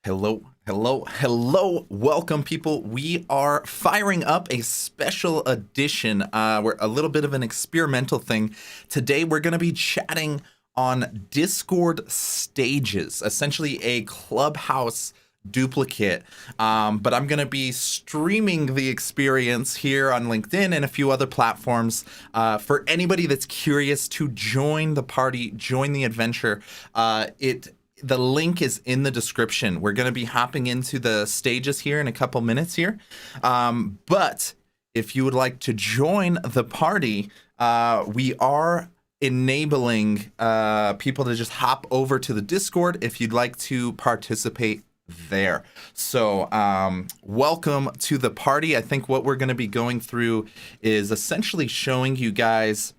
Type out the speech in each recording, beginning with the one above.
Hello, hello, hello. Welcome, people. We are firing up a special edition. We're a little bit of an experimental thing. Today, we're going to be chatting on Discord stages, essentially a Clubhouse duplicate. But I'm going to be streaming the experience here on LinkedIn and a few other platforms. For anybody that's curious to join the party, join the adventure, the link is in the description. We're going to be hopping into the stages here in a couple minutes here. But if you would like to join the party, we are enabling people to just hop over to the Discord if you'd like to participate there. So welcome to the party. I think what we're going to be going through is essentially showing you guys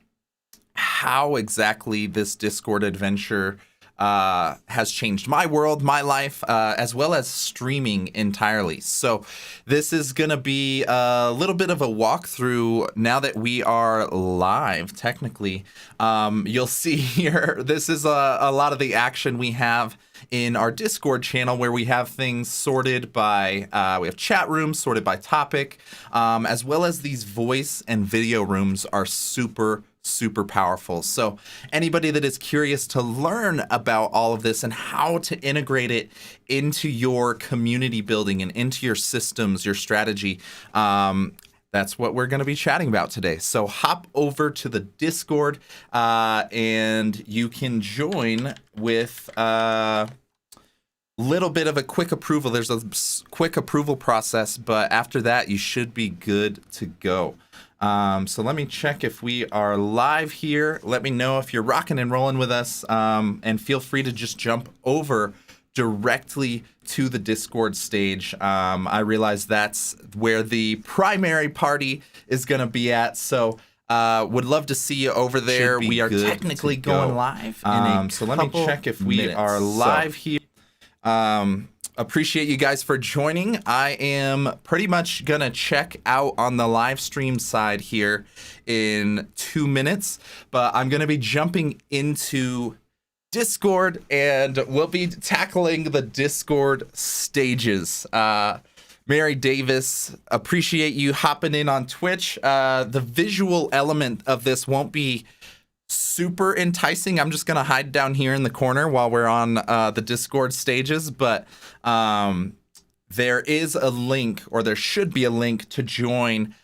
how exactly this Discord adventure has changed my world, my life, as well as streaming entirely. So this is going to be a little bit of a walkthrough now that we are live, technically. You'll see here, this is a lot of the action we have in our Discord channel where we have things sorted by, we have chat rooms sorted by topic, as well as these voice and video rooms are super powerful. So anybody that is curious to learn about all of this and how to integrate it into your community building and into your systems, your strategy, that's what we're going to be chatting about today. So hop over to the Discord and you can join with little bit of a quick approval. There's a quick approval process, but after that, you should be good to go. So let me check if we are live here. Let me know if you're rocking and rolling with us, and feel free to just jump over directly to the Discord stage. I realize that's where the primary party is going to be at, so would love to see you over there. We are technically going live. So let me check if we are live here. Appreciate you guys for joining. I am pretty much gonna check out on the live stream side here in 2 minutes, but I'm gonna be jumping into Discord and we'll be tackling the Discord stages. Mary Davis, appreciate you hopping in on Twitch. The visual element of this won't be super enticing. I'm just gonna hide down here in the corner while we're on the Discord stages, but there is a link, or there should be a link to join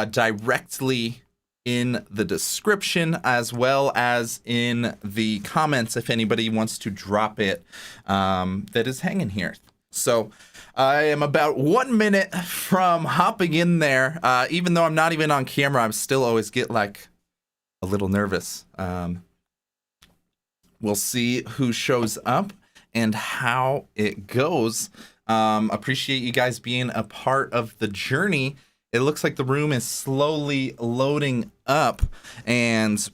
directly in the description, as well as in the comments if anybody wants to drop it that is hanging here. So I am about 1 minute from hopping in there. Even though I'm not even on camera, I'm still always get like a little nervous. We'll see who shows up and how it goes. Appreciate you guys being a part of the journey. It looks like the room is slowly loading up, and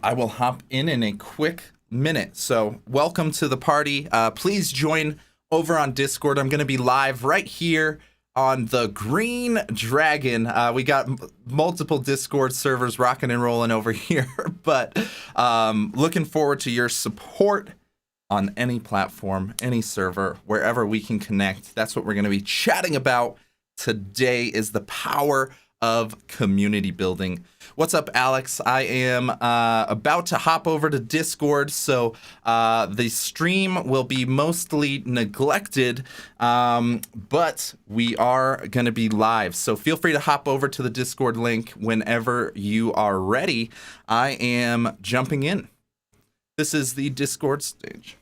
I will hop in a quick minute. So welcome to the party. Please join over on Discord. I'm going to be live right here on the Green Dragon. We got multiple Discord servers rocking and rolling over here, but looking forward to your support on any platform, any server, wherever we can connect. That's what we're going to be chatting about today, is the power of community building. What's up, Alex? I am about to hop over to Discord, so the stream will be mostly neglected, but we are going to be live. So feel free to hop over to the Discord link whenever you are ready. I am jumping in. This is the Discord stage.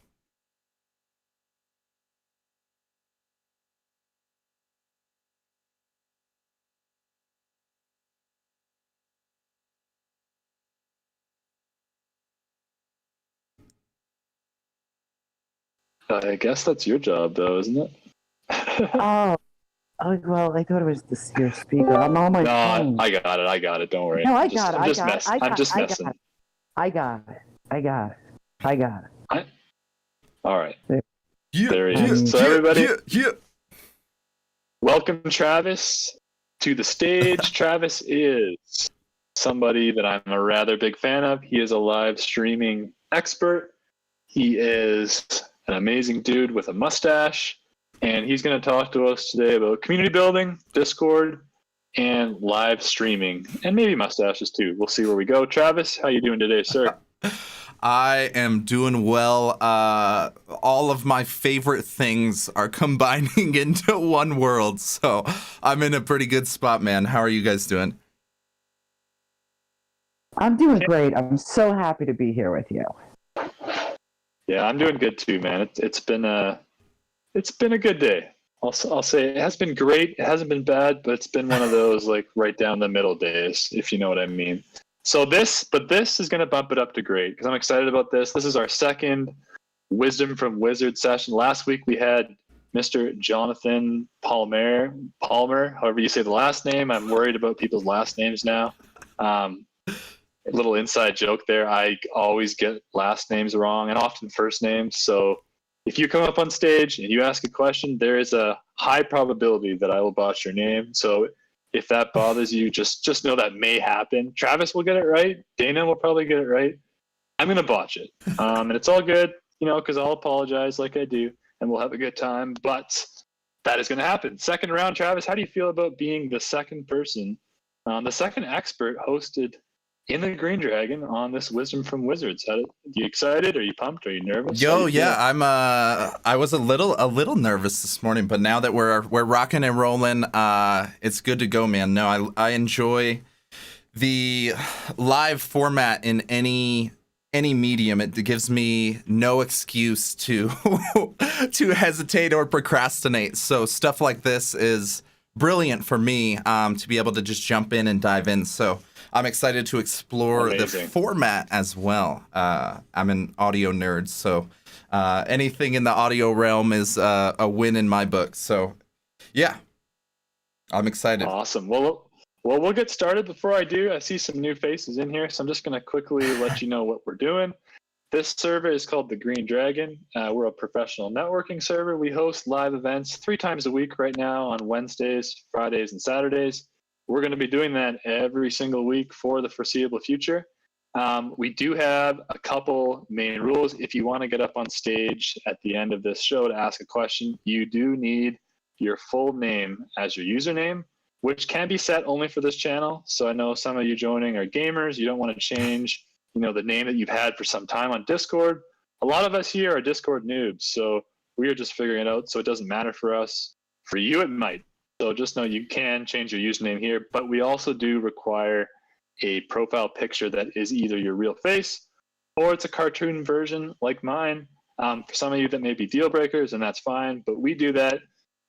I guess that's your job, though, isn't it? Oh, well, I thought it was your speaker. I'm on my phone. I got it. Don't worry. No, I'm just messing. I got it. All right. Yeah, There he is. So everybody, yeah. welcome Travis to the stage. Travis is somebody that I'm a rather big fan of. He is a live streaming expert. He is an amazing dude with a mustache. and he's going to talk to us today about community building, Discord, and live streaming, and maybe mustaches too. We'll see where we go. Travis, how you doing today, sir? I am doing well. All of my favorite things are combining into one world, so I'm in a pretty good spot, man. How are you guys doing? I'm doing great. I'm so happy to be here with you. Yeah, I'm doing good too, man. It's been a good day. I'll say it has been great. It hasn't been bad, but it's been one of those like right down the middle days, if you know what I mean. So this is going to bump it up to great because I'm excited about this. This is our second Wisdom from Wizard session. Last week we had Mr. Jonathan Palmer, however you say the last name. I'm worried about people's last names now. A little inside joke there. I always get last names wrong and often first names. So if you come up on stage and you ask a question, there is a high probability that I will botch your name. So if that bothers you, just know that may happen. Travis will get it right. Dana will probably get it right. I'm going to botch it. And it's all good, because I'll apologize like I do, and we'll have a good time. But that is going to happen. Second round, Travis, how do you feel about being the second person, the second expert hosted in the Green Dragon on this Wisdom from Wizards? Are you excited? Are you pumped? Are you nervous? Yeah, I was a little nervous this morning, but now that we're rocking and rolling, it's good to go, man. No, I enjoy the live format in any medium. It gives me no excuse to to hesitate or procrastinate. So stuff like this is brilliant for me, to be able to just jump in and dive in. So I'm excited to explore the format as well. I'm an audio nerd, so anything in the audio realm is a win in my book. So, yeah, I'm excited. Awesome. Well, we'll get started. Before I do, I see some new faces in here, so I'm just going to quickly let you know what we're doing. This server is called the Green Dragon. We're a professional networking server. We host live events 3 times a week right now on Wednesdays, Fridays, and Saturdays. We're going to be doing that every single week for the foreseeable future. We do have a couple main rules. If you want to get up on stage at the end of this show to ask a question, you do need your full name as your username, which can be set only for this channel. So I know some of you joining are gamers. You don't want to change, the name that you've had for some time on Discord. A lot of us here are Discord noobs, so we are just figuring it out. So it doesn't matter for us. For you, it might. So just know you can change your username here, but we also do require a profile picture that is either your real face or it's a cartoon version like mine. For some of you that may be deal breakers, and that's fine, but we do that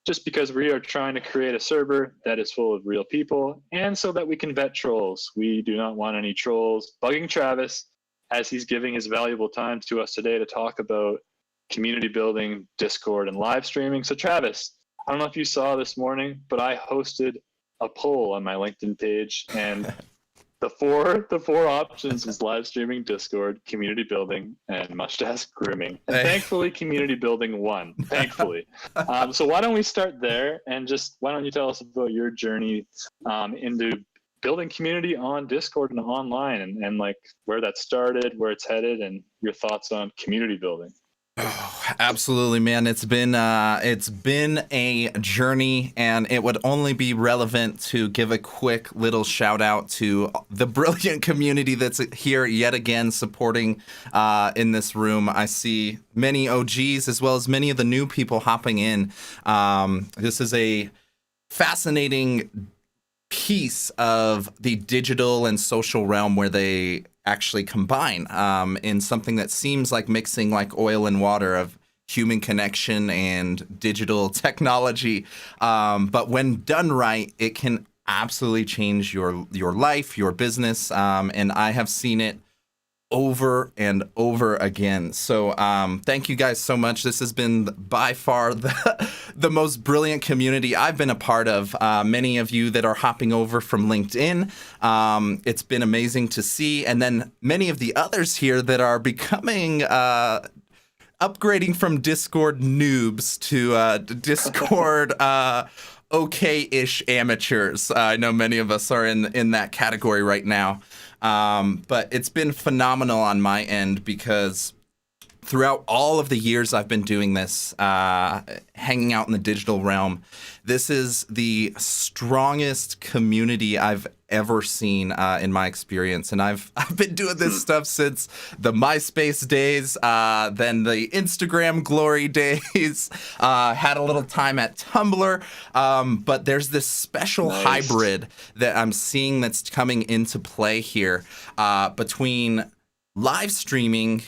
just because we are trying to create a server that is full of real people and so that we can vet trolls. We do not want any trolls bugging Travis as he's giving his valuable time to us today to talk about community building, Discord, and live streaming. So Travis, I don't know if you saw this morning, but I hosted a poll on my LinkedIn page, and the four options is live streaming, Discord, community building, and mustache grooming. And thankfully, community building won. Thankfully. So why don't we start there, and why don't you tell us about your journey into building community on Discord and online, and like where that started, where it's headed, and your thoughts on community building. Oh, absolutely, man. It's been a journey, and it would only be relevant to give a quick little shout out to the brilliant community that's here yet again supporting in this room. I see many OGs as well as many of the new people hopping in. This is a fascinating piece of the digital and social realm where they actually combine in something that seems like mixing like oil and water of human connection and digital technology. But when done right, it can absolutely change your life, your business. And I have seen it over and over again. So thank you guys so much. This has been by far the most brilliant community I've been a part of. Many of you that are hopping over from LinkedIn, it's been amazing to see. And then many of the others here that are becoming upgrading from Discord noobs to Discord okay-ish amateurs. I know many of us are in that category right now. But it's been phenomenal on my end because throughout all of the years I've been doing this, hanging out in the digital realm, this is the strongest community I've ever seen in my experience. And I've been doing this stuff since the MySpace days, then the Instagram glory days, had a little time at Tumblr. But there's this special hybrid that I'm seeing that's coming into play here between live streaming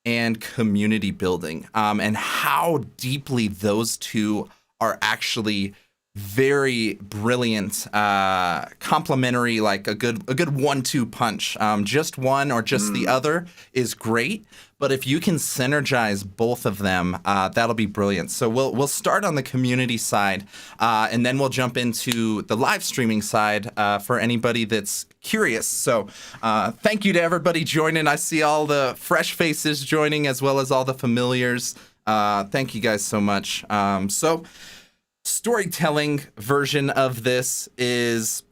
and community building, and how deeply those two are actually very brilliant, complementary, like a good 1-2 punch. Just one or just the other is great, but if you can synergize both of them, that'll be brilliant. So we'll start on the community side, and then we'll jump into the live streaming side for anybody that's curious. So thank you to everybody joining. I see all the fresh faces joining as well as all the familiars. Thank you guys so much. So storytelling version of this is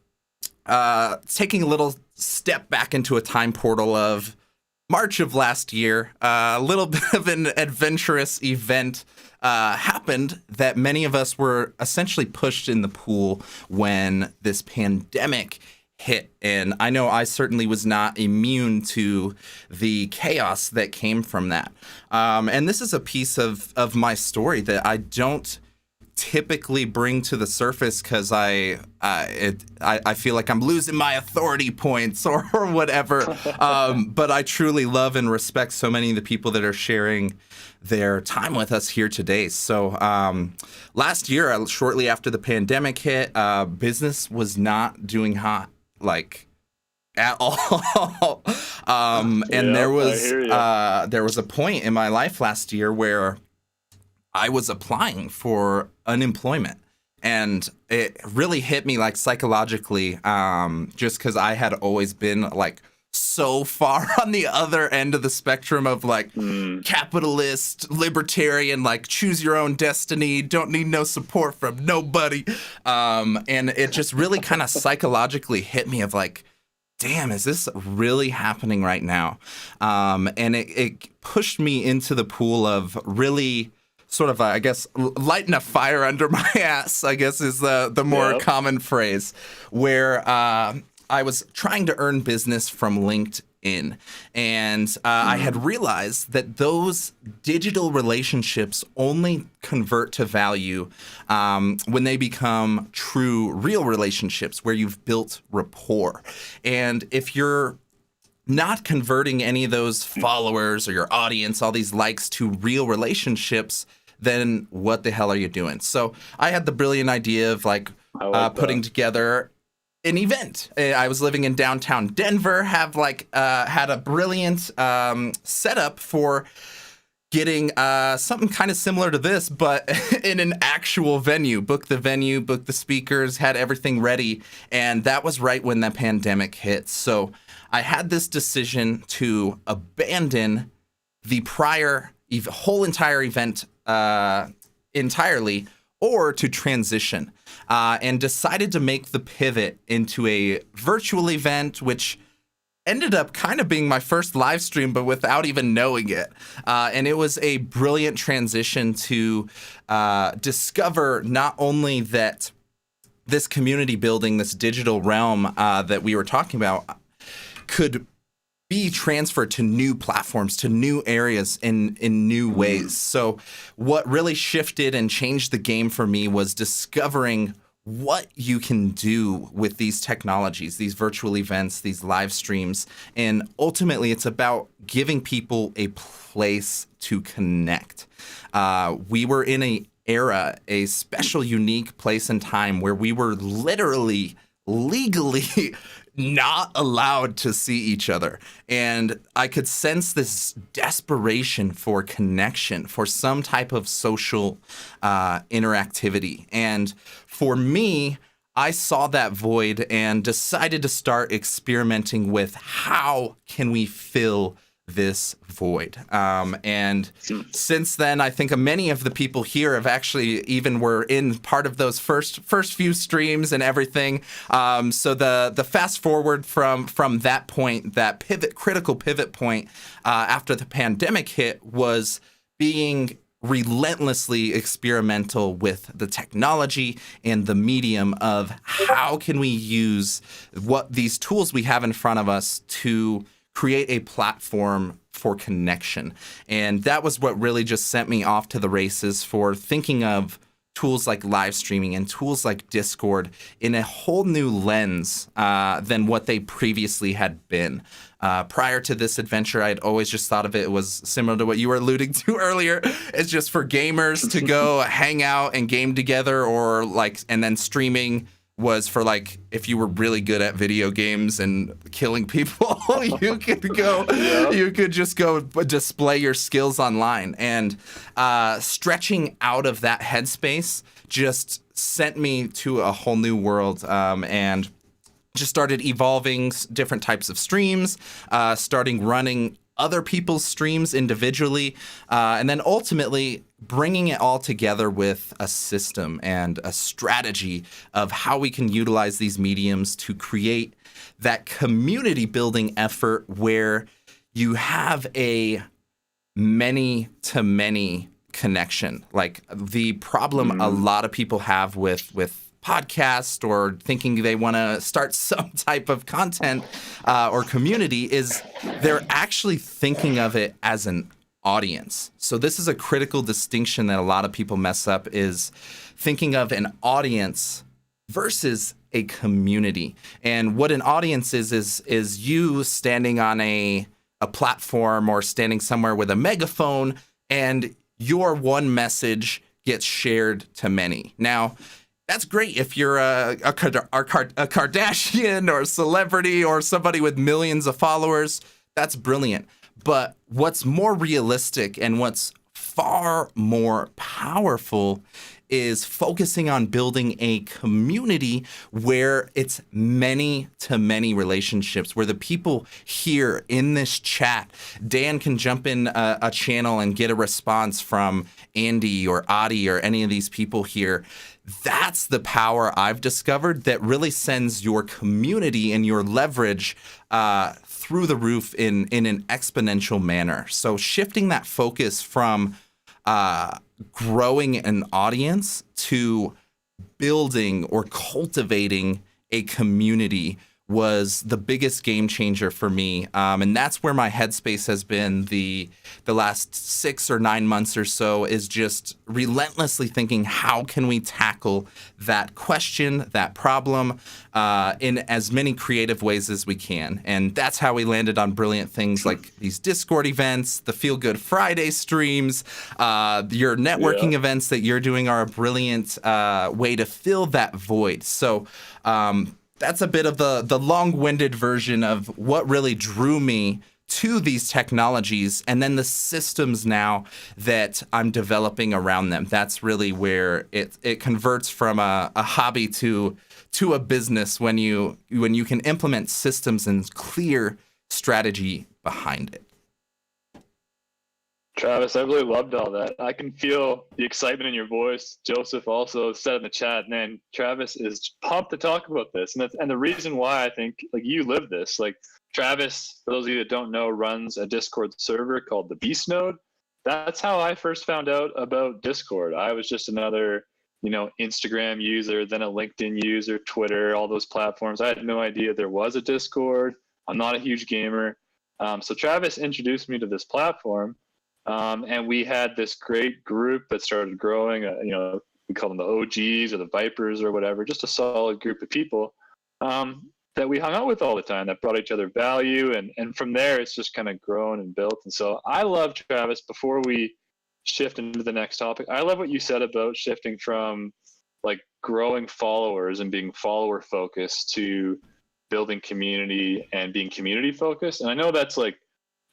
taking a little step back into a time portal of March of last year. A little bit of an adventurous event happened that many of us were essentially pushed in the pool when this pandemic hit. And I know I certainly was not immune to the chaos that came from that. And this is a piece of my story that I don't typically bring to the surface because I feel like I'm losing my authority points or whatever. But I truly love and respect so many of the people that are sharing their time with us here today. So last year, shortly after the pandemic hit, business was not doing hot, like at all. And there was a point in my life last year where I was applying for unemployment, and it really hit me like psychologically, just because I had always been like so far on the other end of the spectrum of like capitalist, libertarian, like choose your own destiny, don't need no support from nobody. And it just really kind of psychologically hit me of like, damn, is this really happening right now? And it pushed me into the pool of really sort of, I guess, lighting a fire under my ass, I guess is the more common phrase, where I was trying to earn business from LinkedIn. And I had realized that those digital relationships only convert to value when they become true, real relationships where you've built rapport. And if you're not converting any of those followers or your audience, all these likes, to real relationships, then what the hell are you doing? So I had the brilliant idea of like putting together an event. I was living in downtown Denver, had a brilliant setup for getting something kind of similar to this, but in an actual venue. Booked the venue, booked the speakers, had everything ready. And that was right when the pandemic hit. So I had this decision to abandon the prior whole entire event entirely, or to transition, and decided to make the pivot into a virtual event, which ended up kind of being my first live stream, but without even knowing it. And it was a brilliant transition to discover not only that this community building, this digital realm that we were talking about, could be transferred to new platforms, to new areas in new ways. So what really shifted and changed the game for me was discovering what you can do with these technologies, these virtual events, these live streams. And ultimately, it's about giving people a place to connect. We were in a special, unique place and time where we were literally, legally not allowed to see each other. And I could sense this desperation for connection, for some type of social interactivity. And for me, I saw that void and decided to start experimenting with how can we fill this void. And since then, I think many of the people here have actually even were in part of those first few streams and everything. So the fast forward from that point, that critical pivot point after the pandemic hit, was being relentlessly experimental with the technology and the medium of how can we use what these tools we have in front of us to create a platform for connection. And that was what really just sent me off to the races for thinking of tools like live streaming and tools like Discord in a whole new lens than what they previously had been. Prior to this adventure, I'd always just thought of it was similar to what you were alluding to earlier. It's just for gamers to go hang out and game together, or and then streaming was for if you were really good at video games and killing people, you could just go display your skills online. And stretching out of that headspace just sent me to a whole new world, and just started evolving different types of streams, starting running other people's streams individually, and then ultimately bringing it all together with a system and a strategy of how we can utilize these mediums to create that community building effort where you have a many-to-many connection. Like the problem a lot of people have with podcast or thinking they want to start some type of content or community is they're actually thinking of it as an audience. So this is a critical distinction that a lot of people mess up, is thinking of an audience versus a community. And what an audience is you standing on a platform or standing somewhere with a megaphone, and your one message gets shared to many. Now, that's great if you're a Kardashian or a celebrity or somebody with millions of followers. That's brilliant. But what's more realistic and what's far more powerful is focusing on building a community where it's many-to-many relationships, where the people here in this chat, Dan can jump in a channel and get a response from Andy or Adi or any of these people here. That's the power I've discovered that really sends your community and your leverage through the roof in an exponential manner. So shifting that focus from growing an audience to building or cultivating a community was the biggest game changer for me. And that's where my headspace has been the last 6 or 9 months or so, is just relentlessly thinking, how can we tackle that question, that problem, in as many creative ways as we can. And that's how we landed on brilliant things like these Discord events, the Feel Good Friday streams, your networking events that you're doing are a brilliant way to fill that void. So, that's a bit of the long-winded version of what really drew me to these technologies, and then the systems now that I'm developing around them. That's really where it converts from a hobby to a business when you can implement systems and clear strategy behind it. Travis, I really loved all that. I can feel the excitement in your voice. Joseph also said in the chat, man, Travis is pumped to talk about this. And the reason why, I think, you live this. Travis, for those of you that don't know, runs a Discord server called the Beast Node. That's how I first found out about Discord. I was just another, Instagram user, then a LinkedIn user, Twitter, all those platforms. I had no idea there was a Discord. I'm not a huge gamer. So Travis introduced me to this platform. And we had this great group that started growing, we call them the OGs or the Vipers or whatever, just a solid group of people that we hung out with all the time, that brought each other value. And from there, it's just kind of grown and built. And so I love, Travis, before we shift into the next topic, I love what you said about shifting from growing followers and being follower focused to building community and being community focused. And I know that's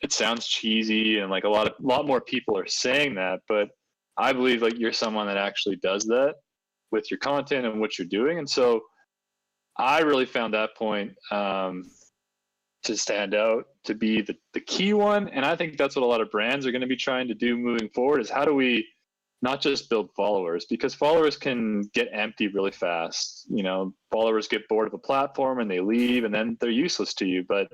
it sounds cheesy and a lot more people are saying that, but I believe you're someone that actually does that with your content and what you're doing. And so I really found that point to stand out, to be the key one. And I think that's what a lot of brands are going to be trying to do moving forward, is how do we not just build followers, because followers can get empty really fast. Followers get bored of a platform and they leave, and then they're useless to you. But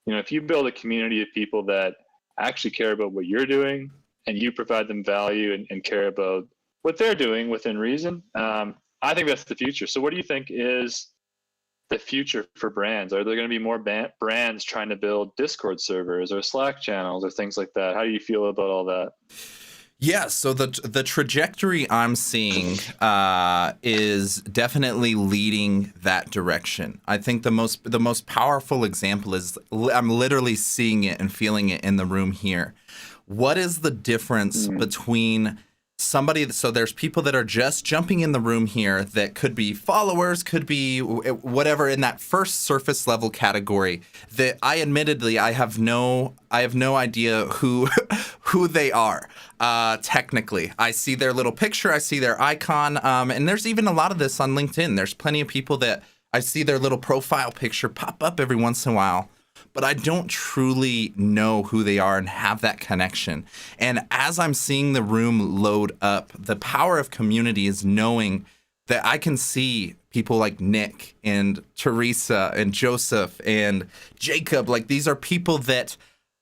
if you build a community of people that actually care about what you're doing, and you provide them value and care about what they're doing within reason, I think that's the future. So what do you think is the future for brands? Are there going to be more brands trying to build Discord servers or Slack channels or things like that? How do you feel about all that? Yeah, so the trajectory I'm seeing is definitely leading that direction. I think the most powerful example is I'm literally seeing it and feeling it in the room here. What is the difference between somebody? So there's people that are just jumping in the room here that could be followers, could be whatever in that first surface level category. That I have no idea who they are. Technically, I see their little picture, I see their icon, and there's even a lot of this on LinkedIn. There's plenty of people that I see their little profile picture pop up every once in a while, but I don't truly know who they are and have that connection. And as I'm seeing the room load up, the power of community is knowing that I can see people like Nick and Teresa and Joseph and Jacob. Like, these are people that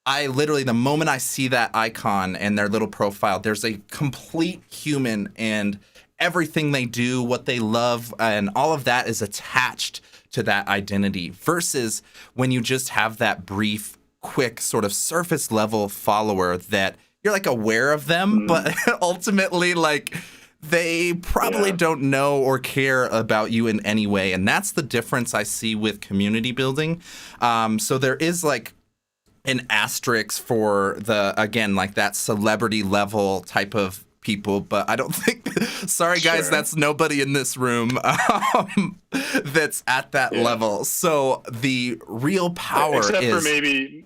I literally, the moment I see that icon and their little profile, there's a complete human, and everything they do, what they love, and all of that is attached to that identity, versus when you just have that brief, quick sort of surface level follower that you're like aware of them, but ultimately like they probably don't know or care about you in any way. And that's the difference I see with community building. So there is like an asterisk for like that celebrity level type of people, but I don't think, sorry guys, that's nobody in this room that's at that level. So the real power except for maybe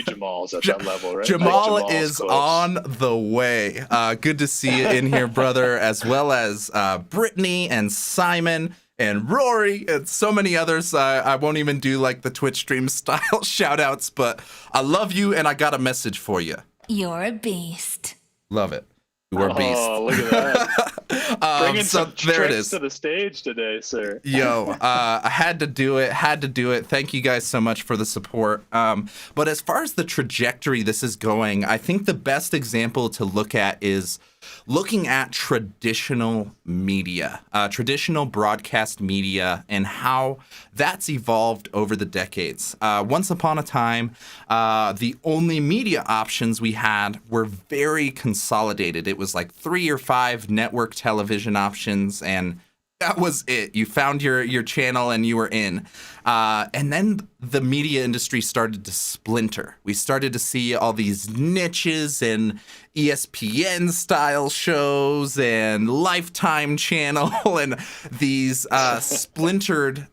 Jamal's at that level, right? Jamal is close. On the way. Good to see you in here, brother, as well as Brittany and Simon and Rory and so many others. I won't even do like the Twitch stream style shout outs, but I love you and I got a message for you. You're a beast. Love it. You're a beast. Oh, look at that. Bringing some tricks to the stage today, sir. Yo, I had to do it. Thank you guys so much for the support. But as far as the trajectory this is going, I think the best example to look at is looking at traditional media, traditional broadcast media, and how that's evolved over the decades. Once upon a time, the only media options we had were very consolidated. It was like 3 or 5 network television options, and that was it. You found your channel and you were in. And then the media industry started to splinter. We started to see all these niches and ESPN style shows and Lifetime channel and these splintered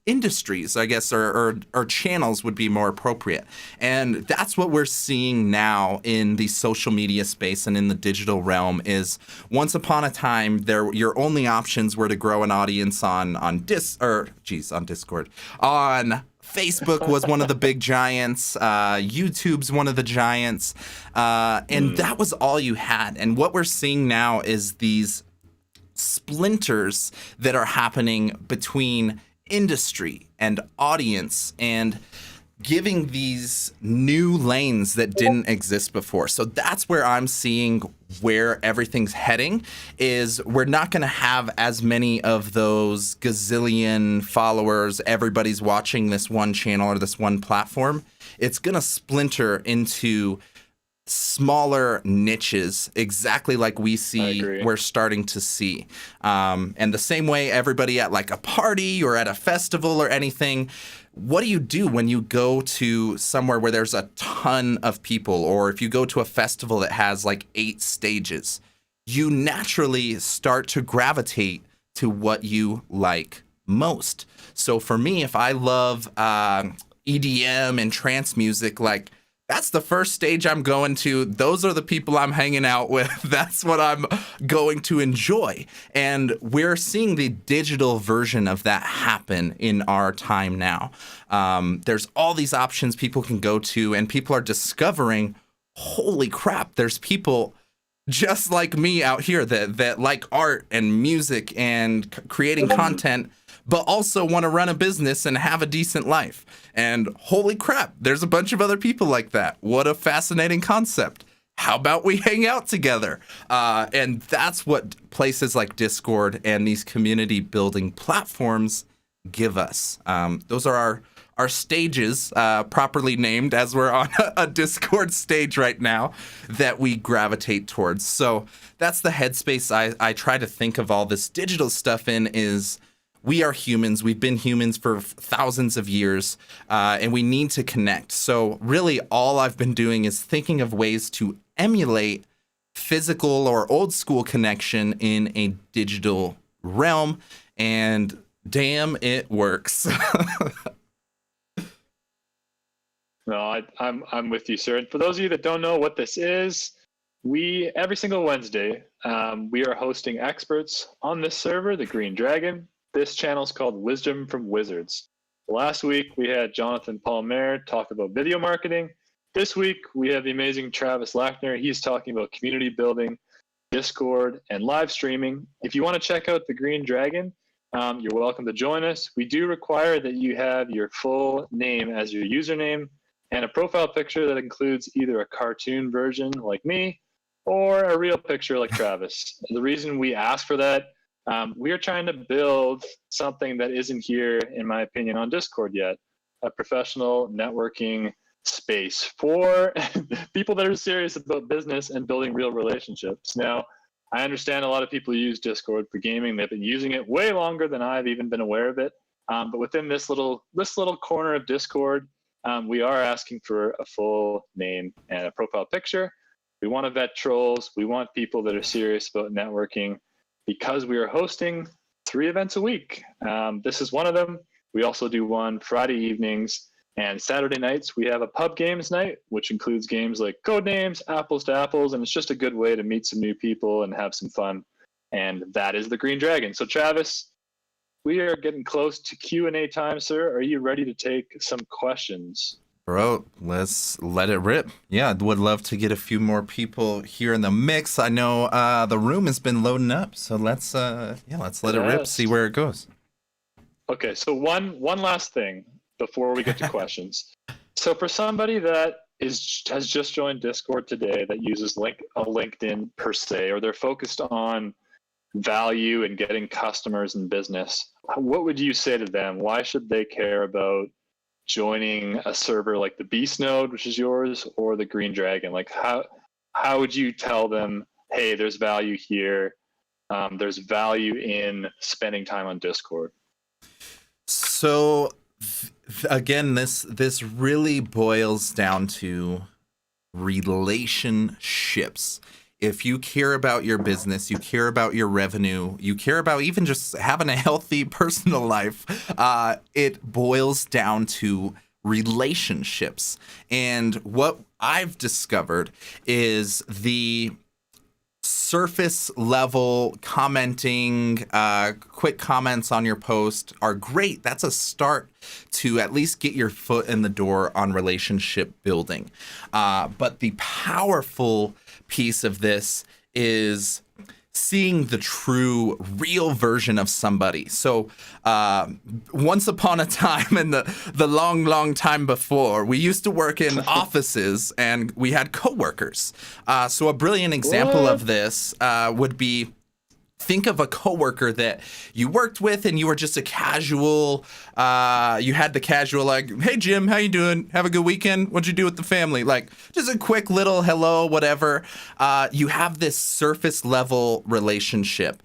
industries, I guess, or channels would be more appropriate. And that's what we're seeing now in the social media space and in the digital realm. Is once upon a time, your only options were to grow an audience on Discord. On Facebook was one of the big giants. YouTube's one of the giants. And that was all you had. And what we're seeing now is these splinters that are happening between industry and audience and giving these new lanes that didn't exist before. So that's where I'm seeing where everything's heading, is we're not going to have as many of those gazillion followers. Everybody's watching this one channel or this one platform. It's going to splinter into smaller niches, exactly like we're starting to see. And the same way everybody at like a party or at a festival or anything, what do you do when you go to somewhere where there's a ton of people, or if you go to a festival that has like 8 stages? You naturally start to gravitate to what you like most. So for me, if I love EDM and trance music, like that's the first stage I'm going to. Those are the people I'm hanging out with. That's what I'm going to enjoy. And we're seeing the digital version of that happen in our time now. There's all these options people can go to, and people are discovering, holy crap, there's people just like me out here that like art and music and creating content, but also want to run a business and have a decent life. And holy crap, there's a bunch of other people like that. What a fascinating concept. How about we hang out together? And that's what places like Discord and these community building platforms give us. Those are our stages, properly named, as we're on a Discord stage right now, that we gravitate towards. So that's the headspace I try to think of all this digital stuff in is, we are humans. We've been humans for thousands of years, and we need to connect. So really all I've been doing is thinking of ways to emulate physical or old school connection in a digital realm, and damn, it works. No, I'm with you, sir. And for those of you that don't know what this is, we every single Wednesday we are hosting experts on this server, the Green Dragon. This channel is called Wisdom from Wizards. Last week we had Jonathan Palmer talk about video marketing. This week we have the amazing Travis Lackner. He's talking about community building, Discord, and live streaming. If you want to check out the Green Dragon, you're welcome to join us. We do require that you have your full name as your username and a profile picture that includes either a cartoon version like me or a real picture like Travis. The reason we ask for that, we are trying to build something that isn't here, in my opinion, on Discord yet, a professional networking space for people that are serious about business and building real relationships. Now, I understand a lot of people use Discord for gaming. They've been using it way longer than I've even been aware of it. But within this little corner of Discord, we are asking for a full name and a profile picture. We want to vet trolls. We want people that are serious about networking, because we are hosting 3 events a week. This is one of them. We also do one Friday evenings, and Saturday nights we have a pub games night, which includes games like Codenames, Apples to Apples, and it's just a good way to meet some new people and have some fun. And that is the Green Dragon. So Travis, we are getting close to Q&A time, sir. Are you ready to take some questions? Bro, let's let it rip. Yeah, would love to get a few more people here in the mix. I know the room has been loading up, so let's let it rip, see where it goes. Okay, so one last thing before we get to questions. So for somebody that has just joined Discord today that uses a LinkedIn per se, or they're focused on value and getting customers in business, what would you say to them? Why should they care about joining a server like the Beast Node, which is yours, or the Green Dragon? Like how would you tell them, hey, there's value here, there's value in spending time on Discord? So again, this really boils down to relationships. If you care about your business, you care about your revenue, you care about even just having a healthy personal life, it boils down to relationships. And what I've discovered is the surface level commenting, quick comments on your post are great. That's a start to at least get your foot in the door on relationship building. But the powerful piece of this is seeing the true, real version of somebody. So once upon a time, in the long time before, we used to work in offices and we had coworkers. So a brilliant example of this would be, think of a coworker that you worked with and you were just a casual, you had the casual like, hey Jim, how you doing? Have a good weekend? What'd you do with the family? Like just a quick little hello, whatever. You have this surface level relationship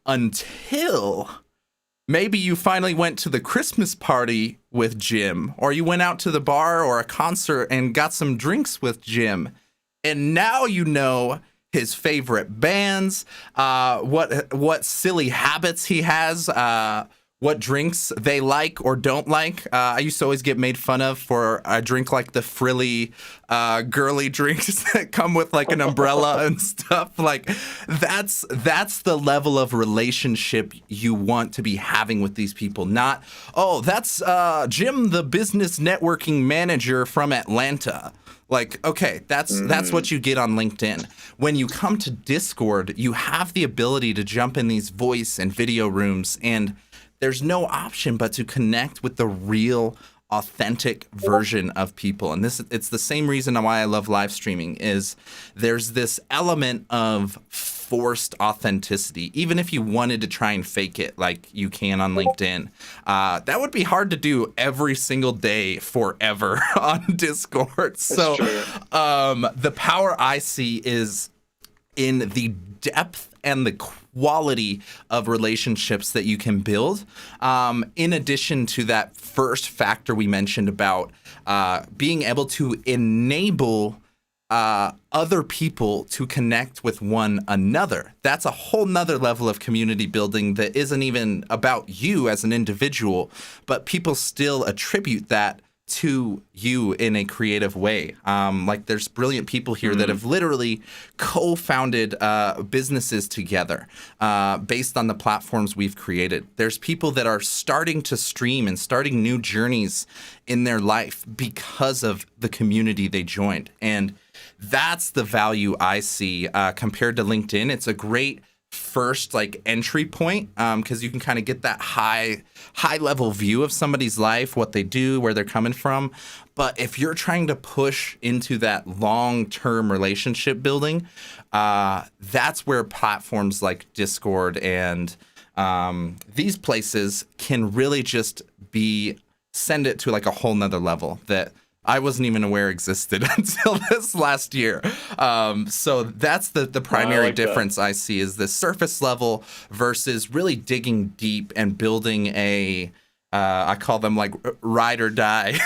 until maybe you finally went to the Christmas party with Jim, or you went out to the bar or a concert and got some drinks with Jim. And now you know his favorite bands, what silly habits he has, what drinks they like or don't like. I used to always get made fun of for I drink like the frilly, girly drinks that come with like an umbrella and stuff. Like that's the level of relationship you want to be having with these people. Not, oh, that's Jim, the business networking manager from Atlanta. Like, okay, that's what you get on LinkedIn. When you come to Discord, you have the ability to jump in these voice and video rooms, and there's no option but to connect with the real, authentic version of people. And it's the same reason why I love live streaming is there's this element of forced authenticity. Even if you wanted to try and fake it like you can on LinkedIn, that would be hard to do every single day forever on Discord. So the power I see is in the depth and the quality of relationships that you can build. In addition to that first factor we mentioned about being able to enable other people to connect with one another. That's a whole nother level of community building that isn't even about you as an individual, but people still attribute that to you in a creative way. Like there's brilliant people here that have literally co-founded businesses together based on the platforms we've created. There's people that are starting to stream and starting new journeys in their life because of the community they joined. And that's the value I see compared to LinkedIn. It's a great first like entry point because you can kind of get that high level view of somebody's life, what they do, where they're coming from. But if you're trying to push into that long-term relationship building, that's where platforms like Discord and these places can really just send it to like a whole nother level that I wasn't even aware existed until this last year. So that's the primary difference I see is the surface level versus really digging deep and building I call them like ride or die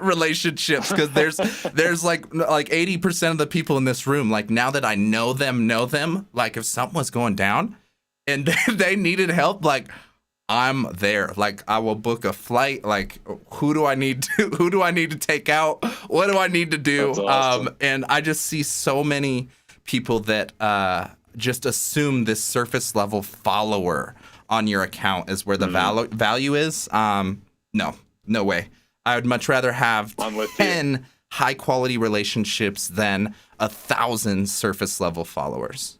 relationships, because there's like 80% of the people in this room, like now that I know them, like if something was going down and they needed help, like I'm there. Like I will book a flight. Like who do I need to take out? What do I need to do? That's awesome. And I just see so many people that just assume this surface level follower on your account is where the value is. No way. I would much rather have 10 high quality relationships than 1,000 surface level followers.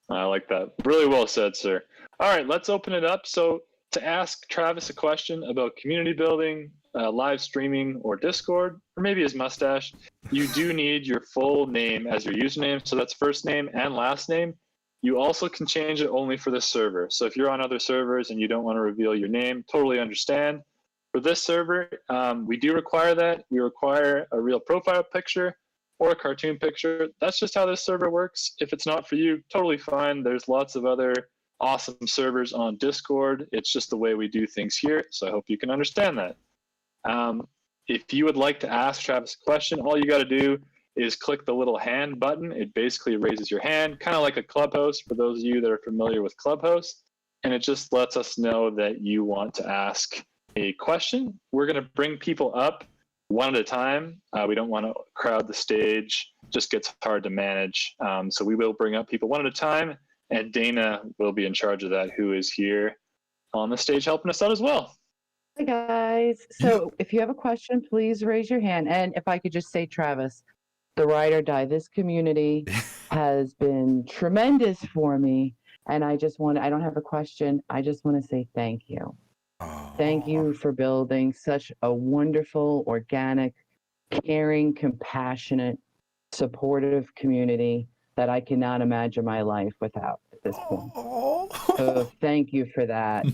I like that. Really well said, sir. All right, let's open it up. So to ask Travis a question about community building, live streaming, or Discord, or maybe his mustache, you do need your full name as your username. So that's first name and last name. You also can change it only for this server. So if you're on other servers and you don't want to reveal your name, totally understand. For this server, we do require that. We require a real profile picture or a cartoon picture. That's just how this server works. If it's not for you, totally fine. There's lots of other awesome servers on Discord. It's just the way we do things here. So I hope you can understand that. If you would like to ask Travis a question, all you got to do is click the little hand button. It basically raises your hand, kind of like a Clubhouse for those of you that are familiar with Clubhouse. And it just lets us know that you want to ask a question. We're going to bring people up one at a time. We don't want to crowd the stage. It just gets hard to manage. So we will bring up people one at a time. And Dana will be in charge of that, who is here on the stage helping us out as well. Hi, guys. So if you have a question, please raise your hand. And if I could just say, Travis, the ride or die, this community has been tremendous for me. And I don't have a question. I just want to say thank you. Thank you for building such a wonderful, organic, caring, compassionate, supportive community that I cannot imagine my life without at this point. So thank you for that.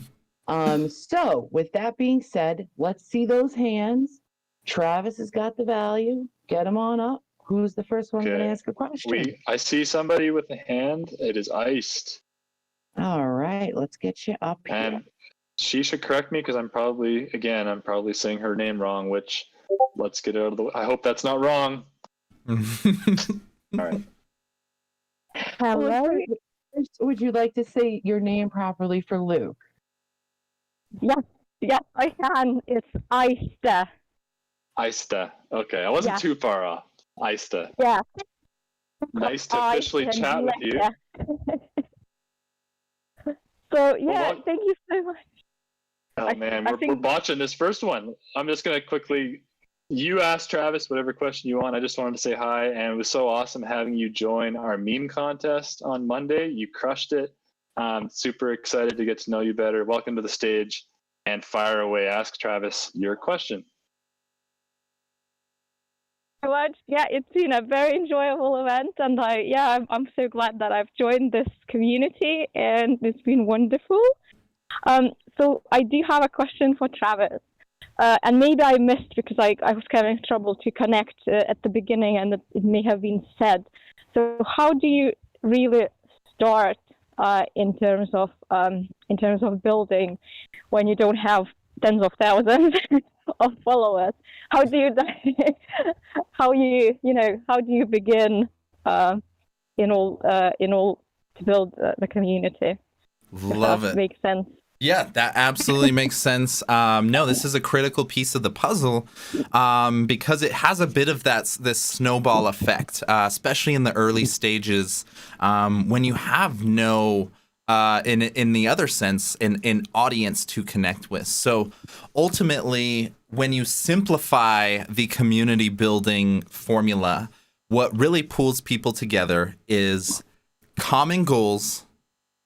So with that being said, let's see those hands. Travis has got the value. Get them on up. Who's the first one going to ask a question? I see somebody with a hand. It is Iced. All right, let's get you up here. And she should correct me because I'm probably saying her name wrong, which let's get out of the way. I hope that's not wrong. All right. Hello. Would you like to say your name properly for Luke? Yes, I can. It's Aiste. Aista. Okay, I wasn't Yeah. too far off. Aista. Yeah. Nice to officially Aiste chat with you. So Well, thank you so much. oh man, I we're think- botching this first one. I'm just gonna quickly. You ask Travis whatever question you want. I just wanted to say hi, and it was so awesome having you join our meme contest on Monday. You crushed it. Super excited to get to know you better. Welcome to the stage, and fire away. Ask Travis your question. So much. Yeah, it's been a very enjoyable event, and I'm so glad that I've joined this community, and it's been wonderful. So I do have a question for Travis. And maybe I missed because I was having trouble to connect at the beginning, and it may have been said. So how do you really start in terms of building when you don't have tens of thousands of followers? How do you how do you begin in all to build the community? Love If it. that makes sense. Yeah, that absolutely makes sense. No, this is a critical piece of the puzzle because it has a bit of this snowball effect, especially in the early stages when you have no, in the other sense, an audience to connect with. So ultimately, when you simplify the community building formula, what really pulls people together is common goals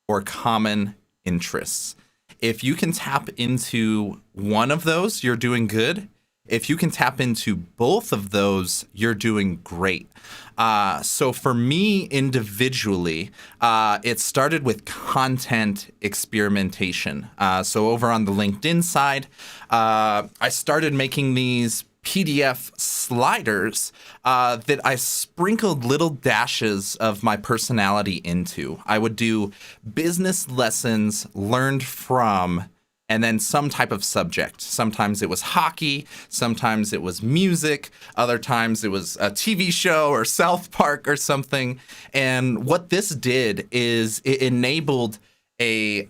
or common interests. If you can tap into one of those, you're doing good. If you can tap into both of those, you're doing great. So for me individually, it started with content experimentation. So over on the LinkedIn side, I started making these PDF sliders that I sprinkled little dashes of my personality into. I would do business lessons learned from, and then some type of subject. Sometimes it was hockey, sometimes it was music, other times it was a TV show or South Park or something. And what this did is it enabled a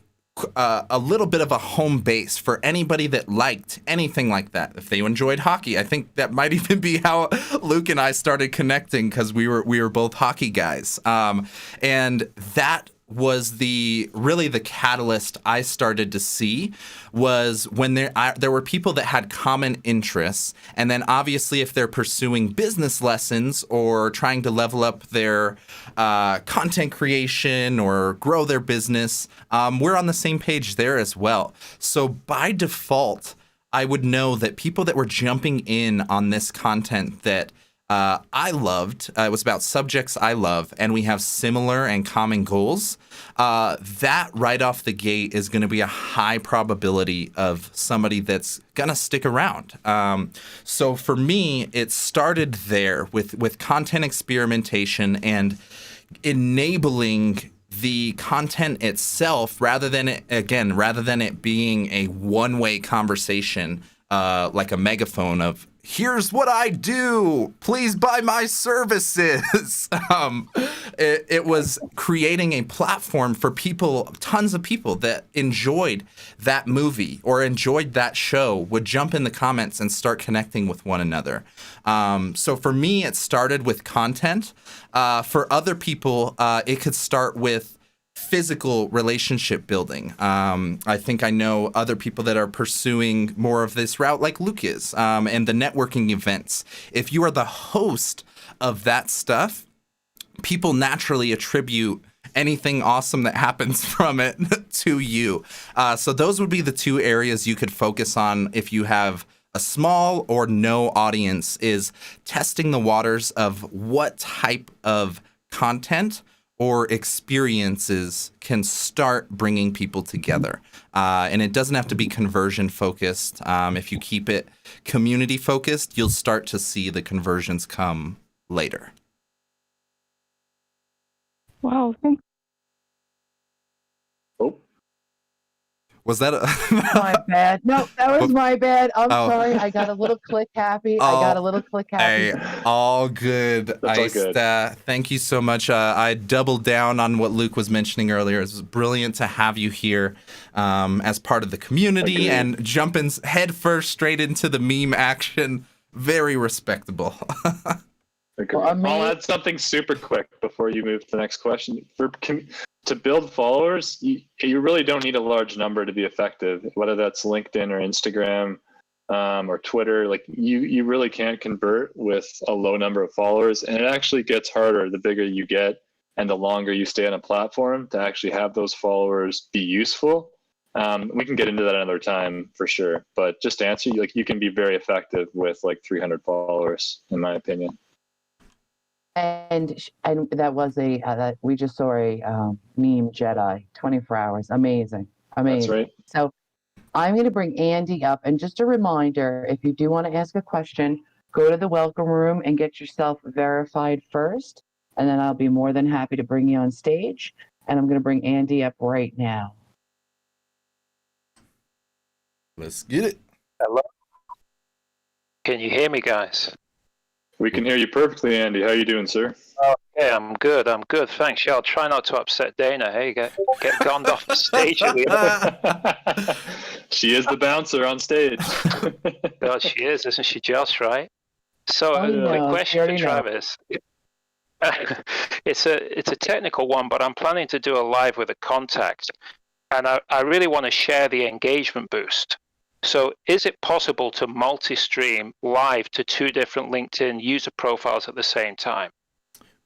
little bit of a home base for anybody that liked anything like that. If they enjoyed hockey, I think that might even be how Luke and I started connecting because we were both hockey guys. And that was really the catalyst I started to see was when there were people that had common interests, and then obviously if they're pursuing business lessons or trying to level up their content creation or grow their business, we're on the same page there as well. So by default, I would know that people that were jumping in on this content that I loved, it was about subjects I love, and we have similar and common goals, that right off the gate is going to be a high probability of somebody that's going to stick around. So for me, it started there with content experimentation and enabling the content itself rather than it being a one-way conversation like a megaphone of here's what I do, please buy my services. It was creating a platform for tons of people that enjoyed that movie or enjoyed that show would jump in the comments and start connecting with one another. So for me, it started with content. For other people, it could start with physical relationship building. I think I know other people that are pursuing more of this route, like Luke is, and the networking events. If you are the host of that stuff, people naturally attribute anything awesome that happens from it to you. So those would be the two areas you could focus on if you have a small or no audience, is testing the waters of what type of content or experiences can start bringing people together. And it doesn't have to be conversion focused. If you keep it community focused, you'll start to see the conversions come later. Wow, thanks. Oh, Was that a My bad. No, that was my bad. I'm Oh. sorry. I got a little click happy. Oh. I got a little click happy. Hey, all good. That's all good. Thank you so much. I doubled down on what Luke was mentioning earlier. It was brilliant to have you here as part of the community Agreed. and jumping head first straight into the meme action. Very respectable. Agreed. Well, I'll add something super quick before you move to the next question. To build followers, you really don't need a large number to be effective, whether that's LinkedIn or Instagram or Twitter. Like you really can't convert with a low number of followers, and it actually gets harder the bigger you get and the longer you stay on a platform to actually have those followers be useful. We can get into that another time for sure, but just to answer you, like you can be very effective with like 300 followers, in my opinion. And that was that we just saw a meme Jedi 24 hours. Amazing. That's right. So I'm going to bring Andy up. And just a reminder, if you do want to ask a question, go to the welcome room and get yourself verified first. And then I'll be more than happy to bring you on stage. And I'm going to bring Andy up right now. Let's get it. Hello. Can you hear me, guys? We can hear you perfectly, Andy. How you doing, sir? Yeah, I'm good. Thanks. Yeah, I'll try not to upset Dana. Hey, get gone off the stage. She is the bouncer on stage. God, she is, isn't she just, right? So, Oh, the no, question she for already Travis. It's a technical one, but I'm planning to do a live with a contact. And I really want to share the engagement boost. So is it possible to multi-stream live to 2 different LinkedIn user profiles at the same time?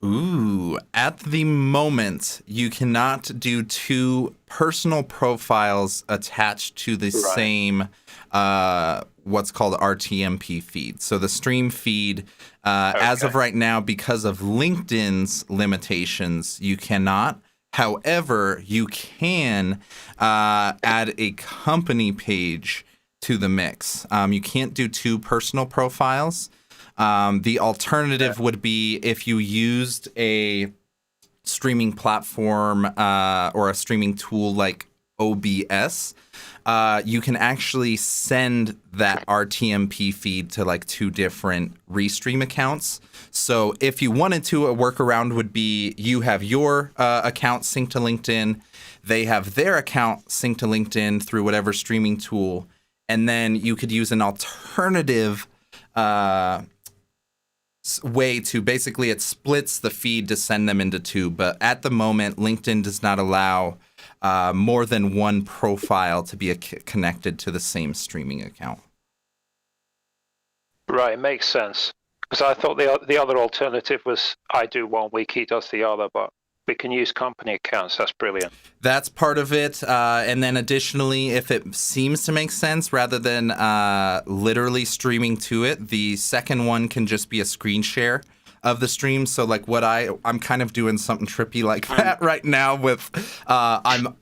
Ooh, at the moment, you cannot do 2 personal profiles attached to the same what's called RTMP feed. So the stream feed, as of right now, because of LinkedIn's limitations, you cannot. However, you can add a company page to the mix. You can't do 2 personal profiles. The alternative would be if you used a streaming platform or a streaming tool like OBS, you can actually send that RTMP feed to like 2 different Restream accounts. So if you wanted to, a workaround would be you have your account synced to LinkedIn, they have their account synced to LinkedIn through whatever streaming tool, and then you could use an alternative way to basically it splits the feed to send them into 2. But at the moment, LinkedIn does not allow more than 1 profile to be connected to the same streaming account. Right, makes sense. Because I thought the other alternative was I do 1 week, he does the other, but we can use company accounts. That's brilliant. That's part of it. And then additionally, if it seems to make sense, rather than literally streaming to it, the second one can just be a screen share of the stream. So like I'm kind of doing something trippy like that right now with, I'm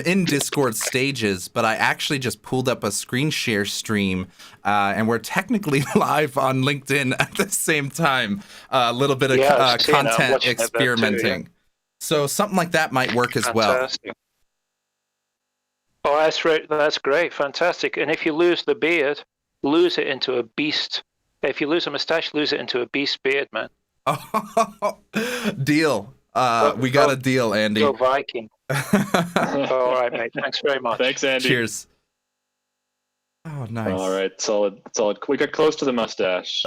in Discord stages, but I actually just pulled up a screen share stream and we're technically live on LinkedIn at the same time. A little bit of content experimenting. So something like that might work as well. Oh, that's great. Fantastic. And if you lose the beard, lose it into a beast. If you lose a mustache, lose it into a beast beard, man. Oh, deal. We got a deal, Andy. Go Viking. All right, mate. Thanks very much. Thanks, Andy. Cheers. Oh, nice. All right, solid. We got close to the mustache.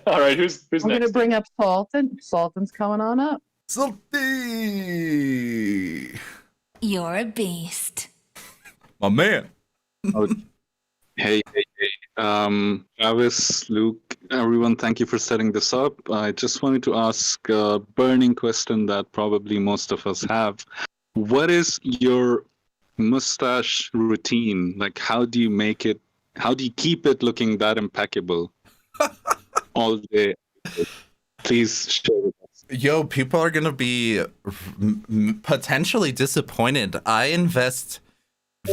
All right, who's We're going next? to bring up Sultan. Sultan's coming on up. Salty. You're a beast. My man. Hey. Travis, Luke, everyone, thank you for setting this up. I just wanted to ask a burning question that probably most of us have. What is your mustache routine? Like, how do you keep it looking that impeccable all day? Please share with us. Yo, people are going to be potentially disappointed. I invest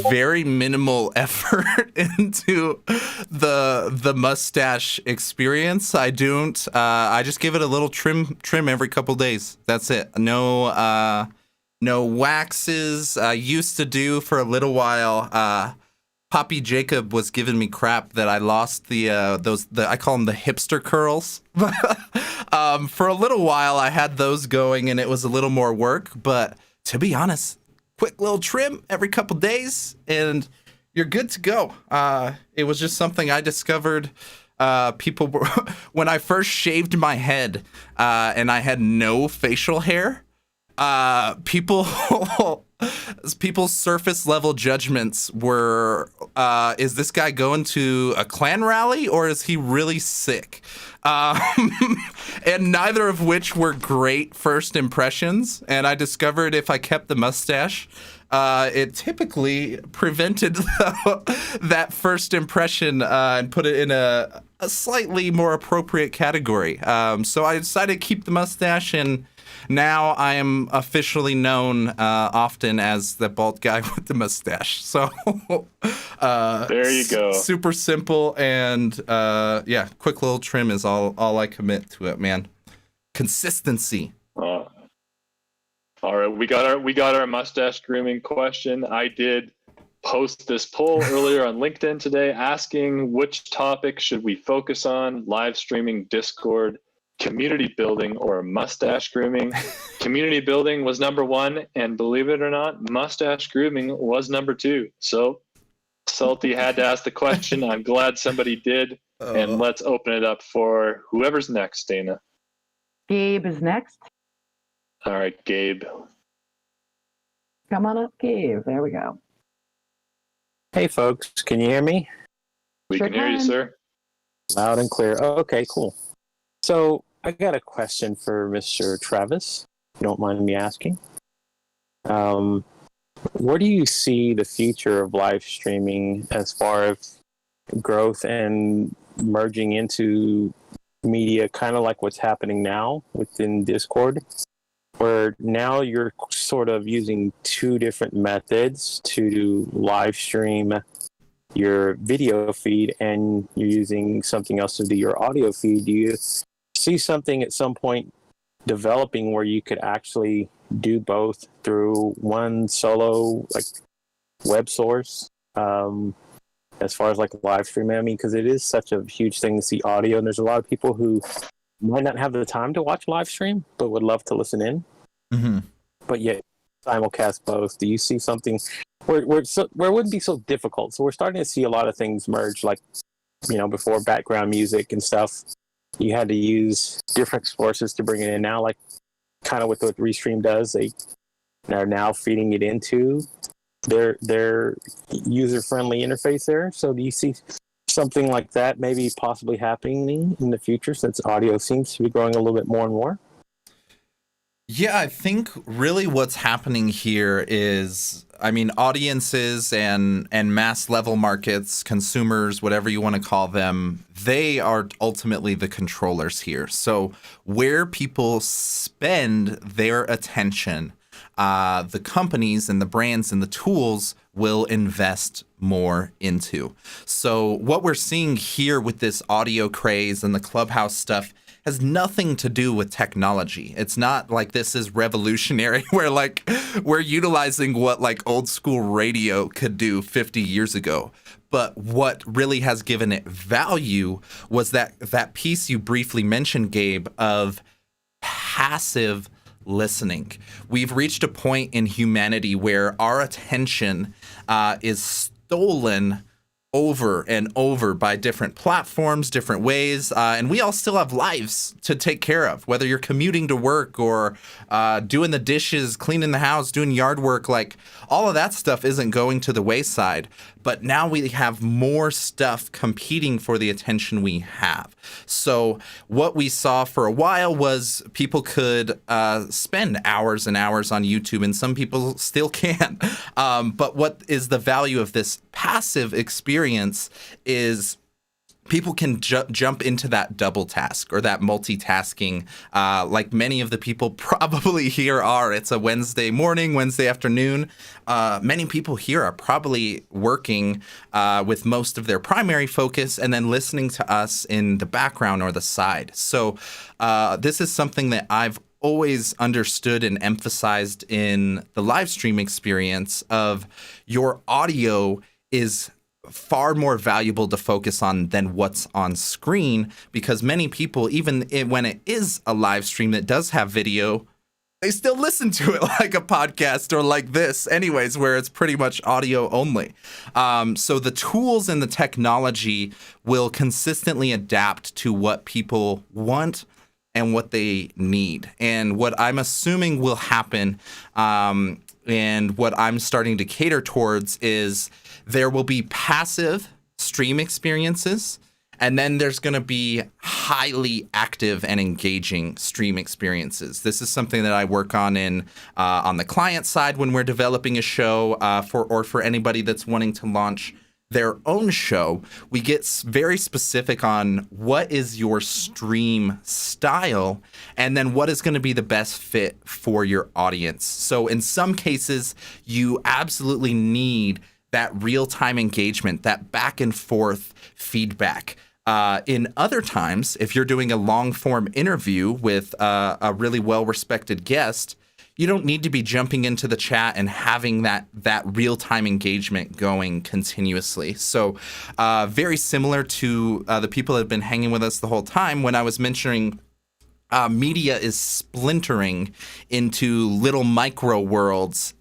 very minimal effort into the mustache experience. I don't. I just give it a little trim every couple days. That's it. No no waxes. I used to do for a little while. Poppy Jacob was giving me crap that I lost I call them the hipster curls. For a little while, I had those going, and it was a little more work. But to be honest, quick little trim every couple days, and you're good to go. It was just something I discovered. People were when I first shaved my head, and I had no facial hair. People's surface level judgments were, is this guy going to a Klan rally or is he really sick? And neither of which were great first impressions. And I discovered if I kept the mustache, it typically prevented that first impression and put it in a slightly more appropriate category. So I decided to keep the mustache, and now I am officially known often as the bald guy with the mustache. So there you go. Super simple, and quick little trim is all I commit to it, man. Consistency. All right, we got our mustache grooming question. I did post this poll earlier on LinkedIn today asking which topic should we focus on: live streaming, Discord, community building, or mustache grooming. Community building was number 1, and believe it or not, mustache grooming was number 2. So Salty had to ask the question. I'm glad somebody did. And let's open it up for whoever's next, Dana. Gabe is next. All right, Gabe. Come on up, Gabe. There we go. Hey, folks. Can you hear me? We Sure can hear you, can. sir. Loud and clear. Oh, okay, cool. So I got a question for Mr. Travis, if you don't mind me asking. Where do you see the future of live streaming as far as growth and merging into media, kind of like what's happening now within Discord, where now you're sort of using 2 different methods to live stream your video feed, and you're using something else to do your audio feed? Do you see something at some point developing where you could actually do both through one solo web source, as far as live streaming? I mean, because it is such a huge thing to see audio, and there's a lot of people who might not have the time to watch live stream but would love to listen in. Mm-hmm. But yet simulcast both. Do you see something where it wouldn't be so difficult? So we're starting to see a lot of things merge, before background music and stuff, you had to use different sources to bring it in. Now, kind of what Restream does, they are now feeding it into their user-friendly interface there. So do you see something like that maybe possibly happening in the future, since audio seems to be growing a little bit more and more? Yeah, I think really what's happening here is, audiences and mass level markets, consumers, whatever you want to call them, they are ultimately the controllers here. So where people spend their attention, the companies and the brands and the tools will invest more into. So what we're seeing here with this audio craze and the Clubhouse stuff has nothing to do with technology. It's not like this is revolutionary where we're utilizing what old school radio could do 50 years ago. But what really has given it value was that piece you briefly mentioned, Gabe, of passive listening. We've reached a point in humanity where our attention is stolen over and over by different platforms, different ways, and we all still have lives to take care of, whether you're commuting to work or doing the dishes, cleaning the house, doing yard work. All of that stuff isn't going to the wayside, but now we have more stuff competing for the attention we have. So what we saw for a while was people could spend hours and hours on YouTube, and some people still can. But what is the value of this passive experience is people can jump into that double task or that multitasking, like many of the people probably here are. It's a Wednesday morning, Wednesday afternoon. Many people here are probably working with most of their primary focus and then listening to us in the background or the side. So this is something that I've always understood and emphasized in the live stream experience of your audio is far more valuable to focus on than what's on screen, because many people, even when it is a live stream that does have video, they still listen to it like a podcast or like this anyways, where it's pretty much audio only. So the tools and the technology will consistently adapt to what people want and what they need. And what I'm assuming will happen, and what I'm starting to cater towards, is there will be passive stream experiences, and then there's going to be highly active and engaging stream experiences. This is something that I work on on the client side when we're developing a show for anybody that's wanting to launch their own show. We get very specific on what is your stream style, and then what is going to be the best fit for your audience. So in some cases, you absolutely need that real-time engagement, that back and forth feedback. In other times, if you're doing a long-form interview with a really well-respected guest, you don't need to be jumping into the chat and having that real-time engagement going continuously. So very similar to the people that have been hanging with us the whole time, when I was mentioning media is splintering into little micro worlds,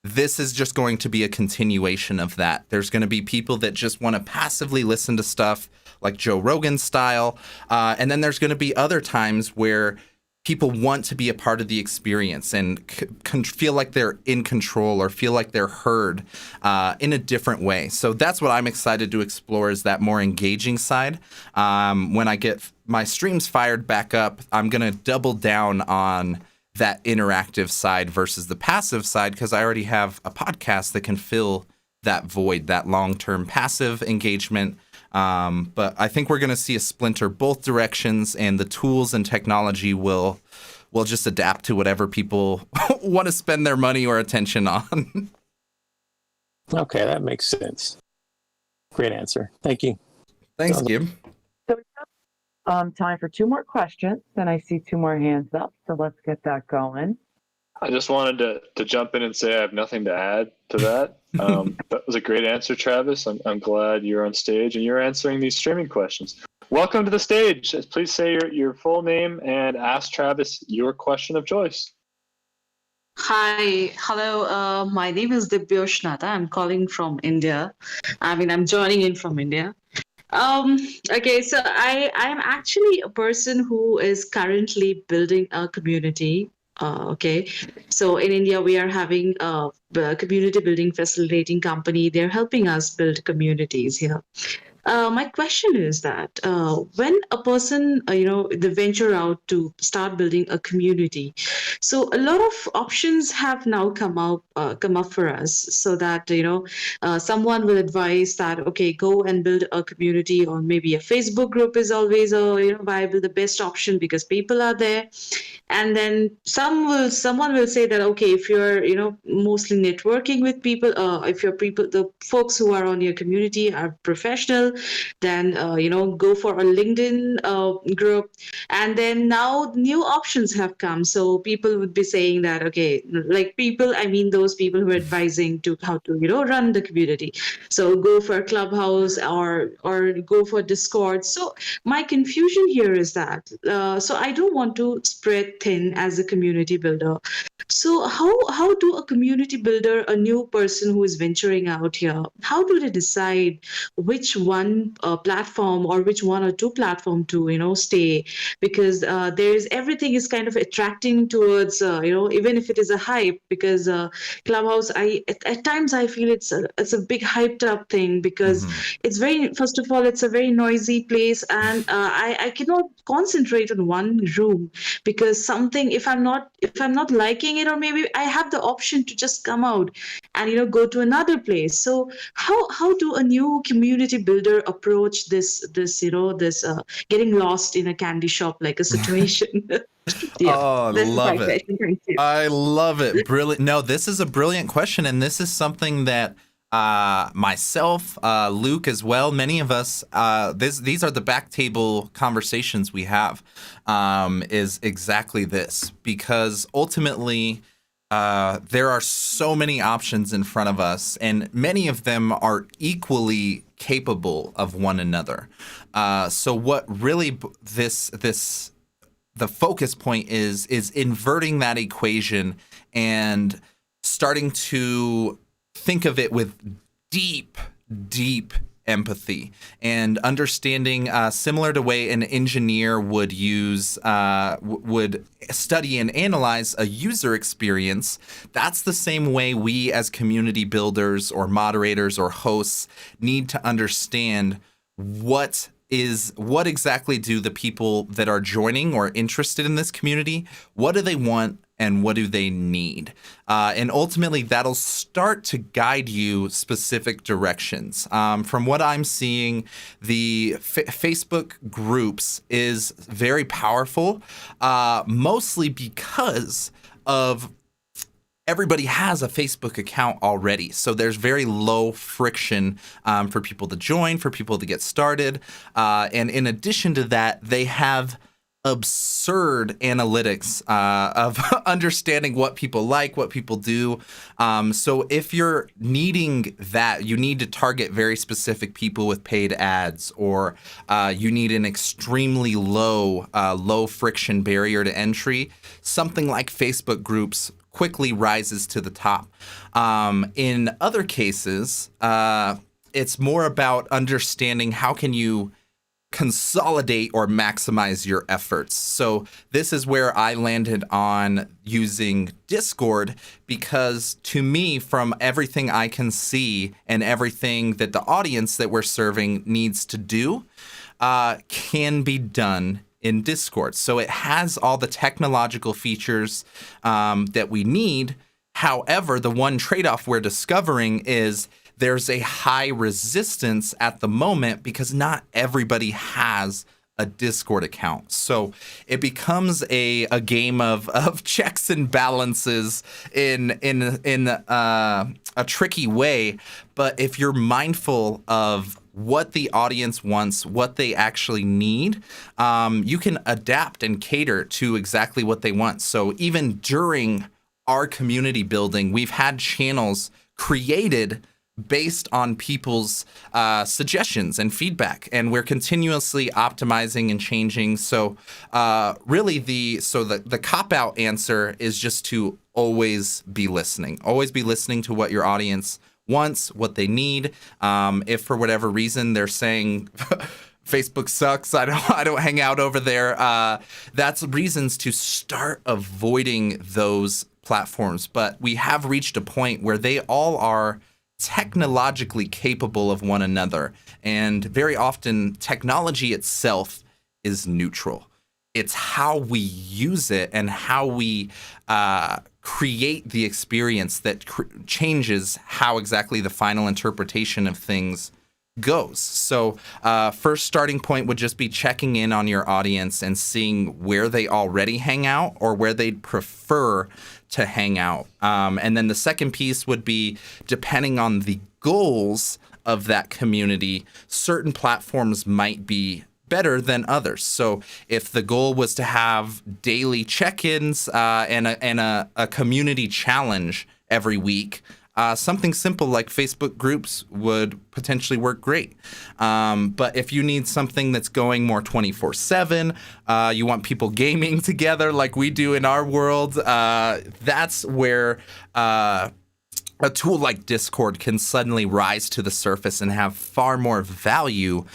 this is just going to be a continuation of that. There's going to be people that just want to passively listen to stuff like Joe Rogan style. And then there's going to be other times where people want to be a part of the experience and feel like they're in control or feel like they're heard in a different way. So that's what I'm excited to explore, is that more engaging side. When I get my streams fired back up, I'm going to double down on that interactive side versus the passive side, because I already have a podcast that can fill that void, that long-term passive engagement. But I think we're going to see a splinter both directions, and the tools and technology will just adapt to whatever people want to spend their money or attention on. Okay, that makes sense. Great answer. Thank you. Thanks, Gib. So we have time for 2 more questions, and I see 2 more hands up, so let's get that going. I just wanted to jump in and say I have nothing to add to that. That was a great answer, Travis. I'm glad you're on stage and you're answering these streaming questions. Welcome to the stage. Please say your full name and ask Travis your question of choice. Hi, hello. My name is Dibyosh Nata. I'm calling from India. I'm joining in from India. Okay, so I'm actually a person who is currently building a community. Okay, so in India, we are having a community building facilitating company. They're helping us build communities here. My question is that when a person, they venture out to start building a community, so a lot of options have now come up for us, so that someone will advise that, okay, go and build a community, or maybe a Facebook group is always viable, the best option, because people are there. And then someone will say that, okay, if you're mostly networking with people, if the folks who are on your community are professional, then go for a LinkedIn group. And then now new options have come, so people would be saying that, okay, like people, I mean those people who are advising to how to run the community, so go for Clubhouse or go for Discord. So my confusion here is that so I don't want to spread thin as a community builder. So how do a community builder, a new person who is venturing out here, how do they decide which one platform or which 1 or 2 platform to stay? Because everything is kind of attracting towards even if it is a hype, because Clubhouse, at times I feel it's a big hyped up thing, because it's first of all it's a very noisy place, and I cannot concentrate on one room, because something, if I'm not liking it, or maybe I have the option to just come out and go to another place. So how do a new community builder approach this getting lost in a candy shop like a situation? Yeah, oh, love it. Thank you. I love it. Brilliant. No, this is a brilliant question, and this is something that myself, Luke as well, many of us, these are the back table conversations we have, is exactly this. Because ultimately, there are so many options in front of us, and many of them are equally capable of one another. So what really the focus point is inverting that equation and starting to think of it with deep empathy and understanding, similar to way an engineer would would study and analyze a user experience. That's the same way we as community builders or moderators or hosts need to understand what exactly do the people that are joining or interested in this community, what do they want and what do they need? And ultimately, that'll start to guide you specific directions. From what I'm seeing, the Facebook groups is very powerful, mostly because of everybody has a Facebook account already. So there's very low friction for people to join, for people to get started. And in addition to that, they have absurd analytics of understanding what people like, what people do. So if you're needing that, you need to target very specific people with paid ads, or you need an extremely low friction barrier to entry. Something like Facebook groups quickly rises to the top. In other cases, it's more about understanding how can you consolidate or maximize your efforts. So this is where I landed on using Discord, because to me, from everything I can see and everything that the audience that we're serving needs to do, can be done in Discord. So it has all the technological features that we need. However, the one trade-off we're discovering is there's a high resistance at the moment because not everybody has a Discord account. So it becomes a game of checks and balances in a tricky way. But if you're mindful of what the audience wants, what they actually need, you can adapt and cater to exactly what they want. So even during our community building, we've had channels created based on people's suggestions and feedback, and we're continuously optimizing and changing. So really the cop-out answer is just to always be listening to what your audience wants, what they need. If for whatever reason they're saying Facebook sucks, I don't hang out over there, that's reasons to start avoiding those platforms. But we have reached a point where they all are technologically capable of one another, and very often technology itself is neutral. It's how we use it and how we create the experience that changes how exactly the final interpretation of things goes. So first starting point would just be checking in on your audience and seeing where they already hang out or where they'd prefer to hang out. And then the second piece would be, depending on the goals of that community, certain platforms might be better than others. So if the goal was to have daily check-ins and a community challenge every week, something simple like Facebook groups would potentially work great. But if you need something that's going more 24/7, you want people gaming together like we do in our world, that's where a tool like Discord can suddenly rise to the surface and have far more value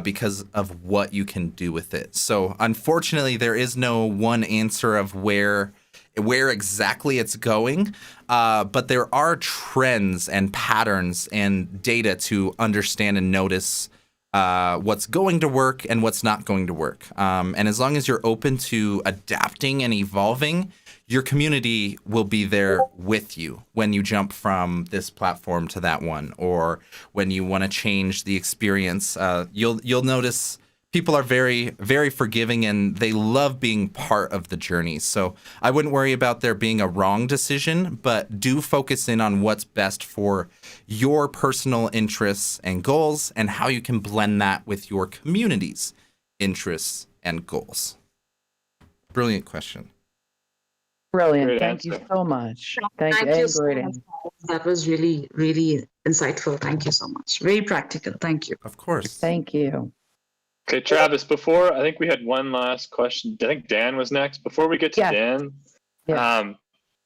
because of what you can do with it. So unfortunately, there is no one answer of where exactly it's going, but there are trends and patterns and data to understand and notice what's going to work and what's not going to work. And as long as you're open to adapting and evolving, your community will be there with you when you jump from this platform to that one, or when you want to change the experience. You'll notice people are very, very forgiving, and they love being part of the journey. So I wouldn't worry about there being a wrong decision, but do focus in on what's best for your personal interests and goals and how you can blend that with your community's interests and goals. Brilliant question. Brilliant. Great Thank you answer. so much. Thank you. you And so great much. answer. That was really, really insightful. Thank you so much. Very practical. Thank you. Of course. Thank you. Okay, Travis, before I think we had one last question. I think Dan was next. Before we get to Yes. Dan, Yes.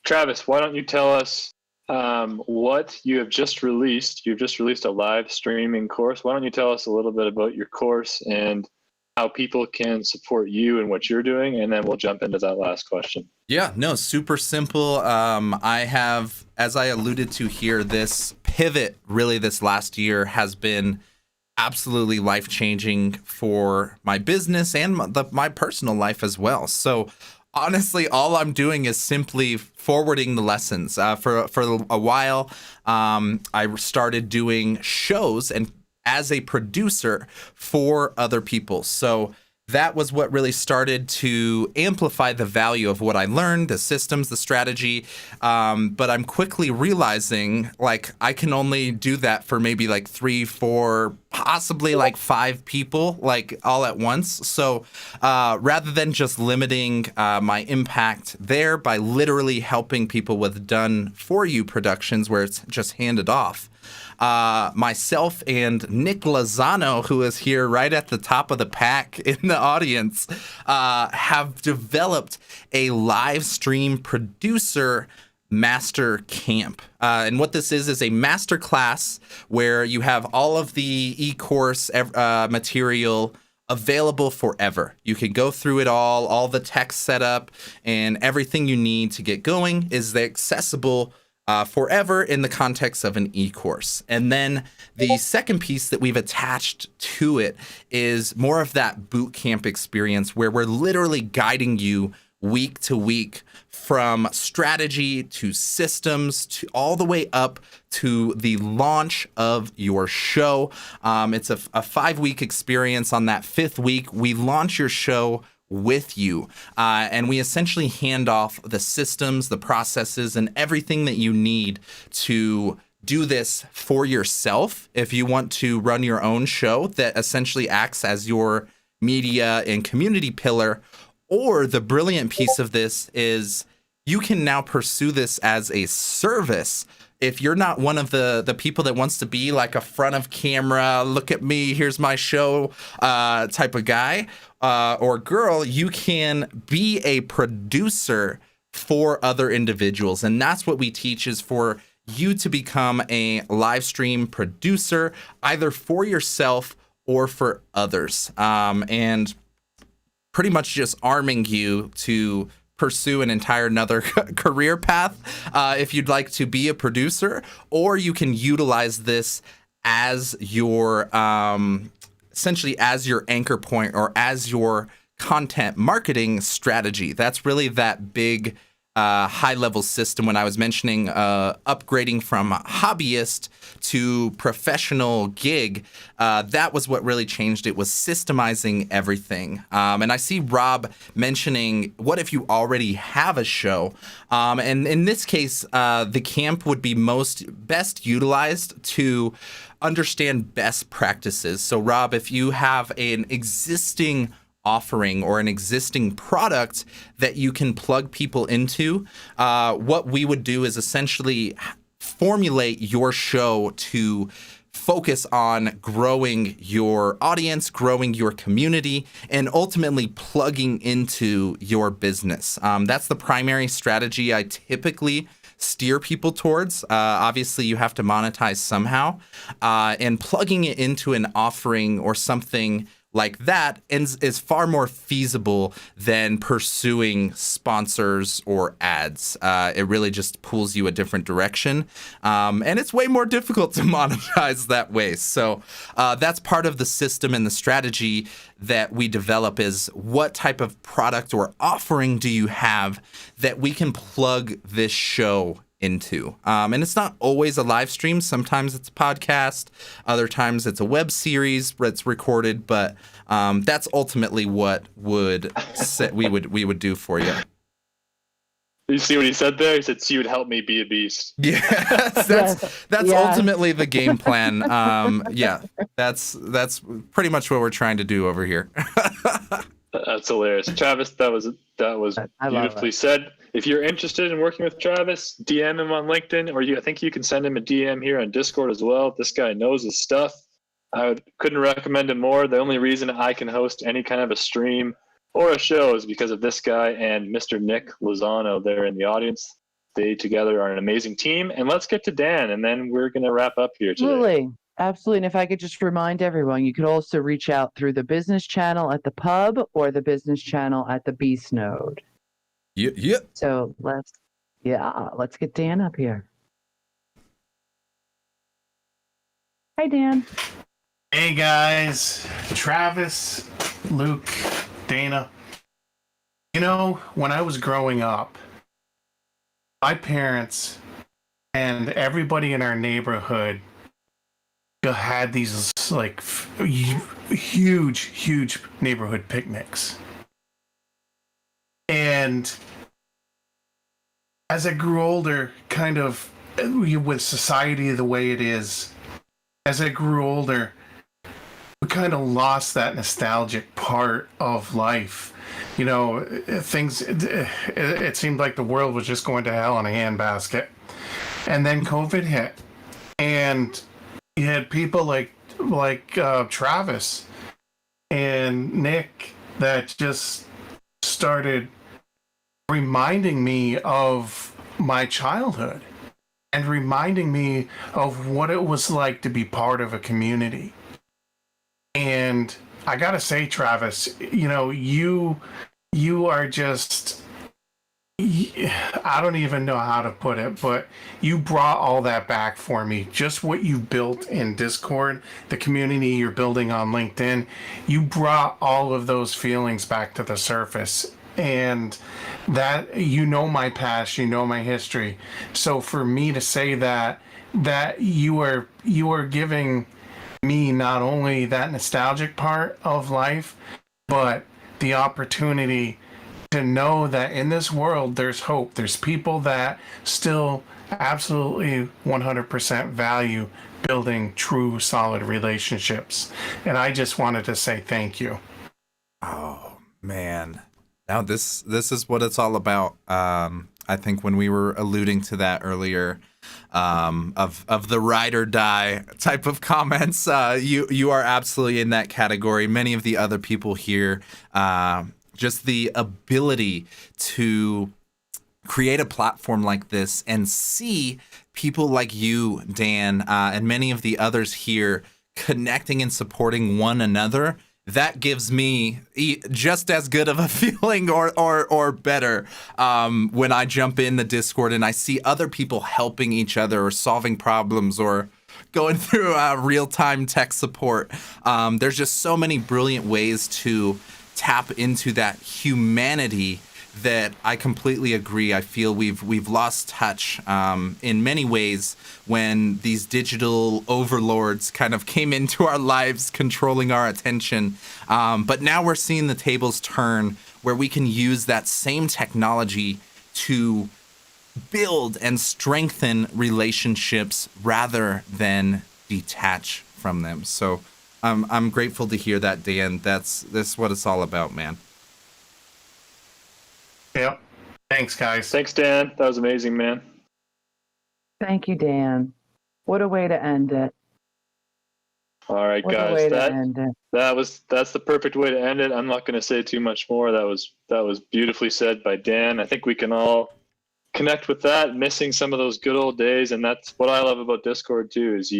Travis, why don't you tell us what you have just released? You've just released a live streaming course. Why don't you tell us a little bit about your course and how people can support you and what you're doing, and then we'll jump into that last question. Yeah, no, super simple. I have, as I alluded to here, this pivot really this last year has been absolutely life-changing for my business and my personal life as well. So honestly, all I'm doing is simply forwarding the lessons. For a while, I started doing shows and as a producer for other people. So that was what really started to amplify the value of what I learned, the systems, the strategy. But I'm quickly realizing like I can only do that for maybe like 3, 4, possibly like 5 people, like all at once. So rather than just limiting my impact there by literally helping people with done for you productions where it's just handed off, myself and Nick Lozano, who is here right at the top of the pack in the audience, have developed a live stream producer master camp. And what this is a master class where you have all of the e-course material available forever. You can go through it all the tech setup and everything you need to get going is accessible forever in the context of an e-course. And then the second piece that we've attached to it is more of that boot camp experience where we're literally guiding you week to week from strategy to systems to all the way up to the launch of your show. It's a 5-week experience. On that 5th week, we launch your show with you. And we essentially hand off the systems, the processes, and everything that you need to do this for yourself if you want to run your own show that essentially acts as your media and community pillar. Or the brilliant piece of this is you can now pursue this as a service. If you're not one of the people that wants to be like a front of camera, look at me, here's my show type of guy or girl, you can be a producer for other individuals. And that's what we teach is for you to become a live stream producer, either for yourself or for others. And pretty much just arming you to pursue an entire another career path if you'd like to be a producer, or you can utilize this as your essentially as your anchor point or as your content marketing strategy. That's really that big high-level system when I was mentioning upgrading from hobbyist to professional gig. That was what really changed. It was systemizing everything. And I see Rob mentioning, what if you already have a show? And in this case, the camp would be best utilized to understand best practices. So Rob, if you have an existing offering or an existing product that you can plug people into, what we would do is essentially formulate your show to focus on growing your audience, growing your community, and ultimately plugging into your business. That's the primary strategy I typically steer people towards. Obviously, you have to monetize somehow, and plugging it into an offering or something like that is far more feasible than pursuing sponsors or ads. It really just pulls you a different direction. And it's way more difficult to monetize that way. So that's part of the system and the strategy that we develop is what type of product or offering do you have that we can plug this show into. And it's not always a live stream. Sometimes it's a podcast. Other times it's a web series that's recorded. But that's ultimately what we would do for you. You see what he said there? He said, "So you would help me be a beast." Yeah, that's ultimately the game plan. Yeah, that's pretty much what we're trying to do over here. That's hilarious, Travis. That was beautifully said. If you're interested in working with Travis, DM him on LinkedIn, or I think you can send him a DM here on Discord as well. This guy knows his stuff. Couldn't recommend him more. The only reason I can host any kind of a stream or a show is because of this guy and Mr. Nick Lozano there in the audience. They together are an amazing team. And let's get to Dan, and then we're going to wrap up here today. Absolutely. And if I could just remind everyone, you could also reach out through the business channel at the pub or the business channel at the Beast Node. Yep. So let's get Dan up here. Hi, Dan. Hey, guys. Travis, Luke, Dana. You know, when I was growing up, my parents and everybody in our neighborhood had these like huge neighborhood picnics. And as I grew older, kind of with society the way it is, as I grew older, we kind of lost that nostalgic part of life. You know, it seemed like the world was just going to hell in a handbasket. And then COVID hit. And you had people like Travis and Nick that just started reminding me of my childhood and reminding me of what it was like to be part of a community. And I gotta say, Travis, you know, you are just, I don't even know how to put it, but you brought all that back for me. Just what you built in Discord, the community you're building on LinkedIn, you brought all of those feelings back to the surface. And that, you know, my past, you know, my history. So for me to say that you are giving me not only that nostalgic part of life, but the opportunity to know that in this world there's hope. There's people that still absolutely 100% value building true solid relationships. And I just wanted to say thank you. Oh man. Now this is what it's all about. I think when we were alluding to that earlier, of the ride or die type of comments, you are absolutely in that category. Many of the other people here, just the ability to create a platform like this and see people like you, Dan, and many of the others here connecting and supporting one another. That gives me just as good of a feeling or better when I jump in the Discord and I see other people helping each other or solving problems or going through real-time tech support. There's just so many brilliant ways to tap into that humanity that I completely agree. I feel we've lost touch in many ways when these digital overlords kind of came into our lives, controlling our attention. But now we're seeing the tables turn where we can use that same technology to build and strengthen relationships rather than detach from them. So I'm grateful to hear that, Dan. That's what it's all about, man. Yep. Thanks, guys. Thanks, Dan. That was amazing, man. Thank you, Dan. What a way to end it. All right, What a guys. way to end it. That's the perfect way to end it. I'm not going to say too much more. That was beautifully said by Dan. I think we can all connect with that, missing some of those good old days. And that's what I love about Discord too, is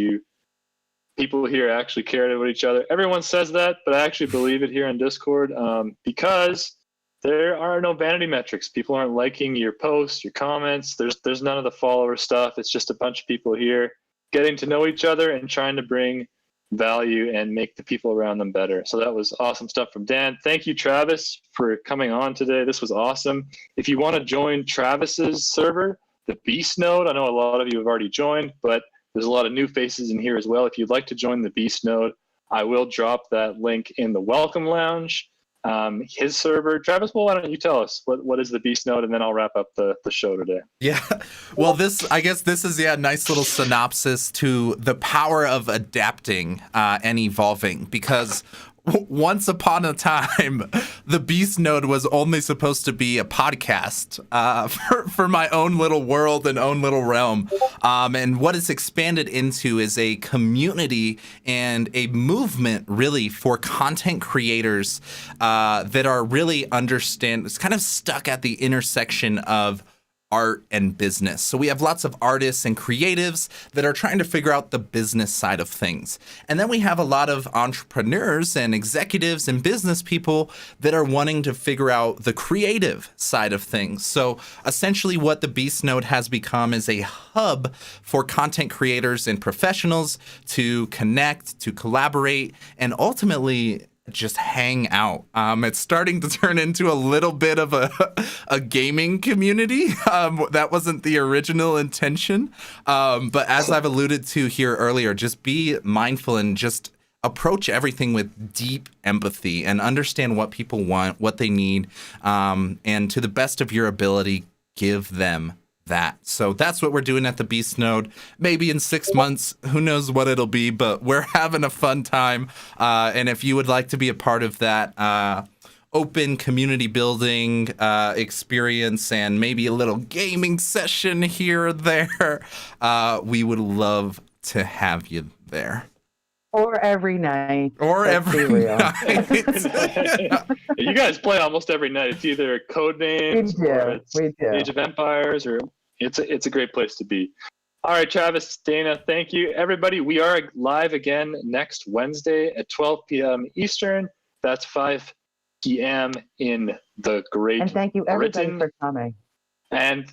people here actually care about each other. Everyone says that, but I actually believe it here on Discord, because there are no vanity metrics. People aren't liking your posts, your comments. There's none of the follower stuff. It's just a bunch of people here getting to know each other and trying to bring value and make the people around them better. So that was awesome stuff from Dan. Thank you, Travis, for coming on today. This was awesome. If you want to join Travis's server, the Beast Node. I know a lot of you have already joined, but there's a lot of new faces in here as well. If you'd like to join the Beast Node, I will drop that link in the Welcome Lounge. His server. Travis, well, why don't you tell us what is the Beast Node, and then I'll wrap up the show today. Yeah, well, I guess this is a nice little synopsis to the power of adapting and evolving, because once upon a time, the Beast Node was only supposed to be a podcast for my own little world and own little realm. And what it's expanded into is a community and a movement, really, for content creators that are really it's kind of stuck at the intersection of art and business. So we have lots of artists and creatives that are trying to figure out the business side of things. And then we have a lot of entrepreneurs and executives and business people that are wanting to figure out the creative side of things. So essentially what the Beast Node has become is a hub for content creators and professionals to connect, to collaborate, and ultimately just hang out. It's starting to turn into a little bit of a gaming community. That wasn't the original intention. But as I've alluded to here earlier, just be mindful and just approach everything with deep empathy and understand what people want, what they need, and to the best of your ability, give them that. So that's what we're doing at the Beast Node. Maybe in 6 months, who knows what it'll be, but we're having a fun time. And if you would like to be a part of that open community building experience and maybe a little gaming session here or there, we would love to have you there. Or every night. Or every night. You guys play almost every night. It's either Codenames or it's Age of Empires, or it's a great place to be. All right, Travis, Dana, thank you. Everybody, we are live again next Wednesday at 12 p.m. Eastern. That's 5 p.m. in the Great And thank you, everybody, Britain. for coming. And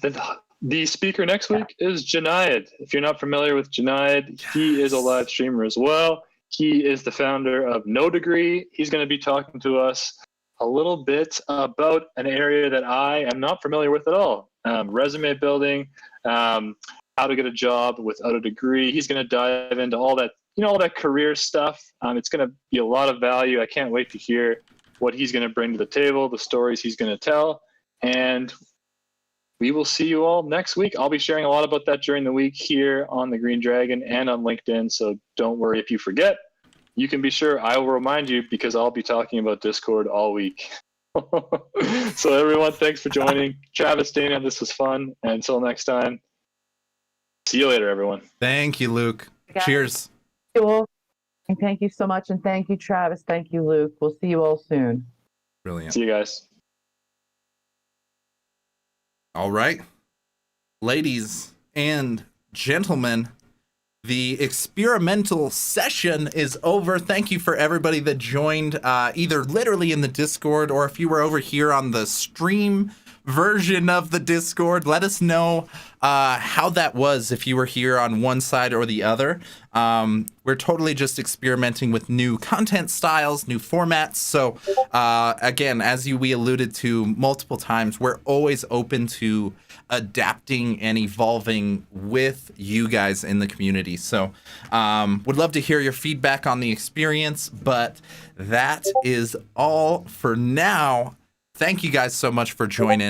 the speaker next week is Junaid. If you're not familiar with Junaid, he is a live streamer as well. He is the founder of No Degree. He's going to be talking to us a little bit about an area that I am not familiar with at all. Resume building, how to get a job without a degree. He's going to dive into all that, all that career stuff. It's going to be a lot of value. I can't wait to hear what he's going to bring to the table, the stories he's going to tell. And we will see you all next week. I'll be sharing a lot about that during the week here on the Green Dragon and on LinkedIn, so don't worry if you forget. You can be sure I will remind you, because I'll be talking about Discord all week. So everyone, thanks for joining. Travis, Dana, this was fun. And until next time, see you later, everyone. Thank you, Luke. Cheers. And thank you so much. And thank you, Travis. Thank you, Luke. We'll see you all soon. Brilliant. See you guys. All right. Ladies and gentlemen, the experimental session is over. Thank you for everybody that joined, either literally in the Discord, or if you were over here on the stream version of the Discord, let us know how that was, if you were here on one side or the other. We're totally just experimenting with new content styles, new formats. So again, as we alluded to multiple times, we're always open to adapting and evolving with you guys in the community. So would love to hear your feedback on the experience, but that is all for now. Thank you guys so much for joining.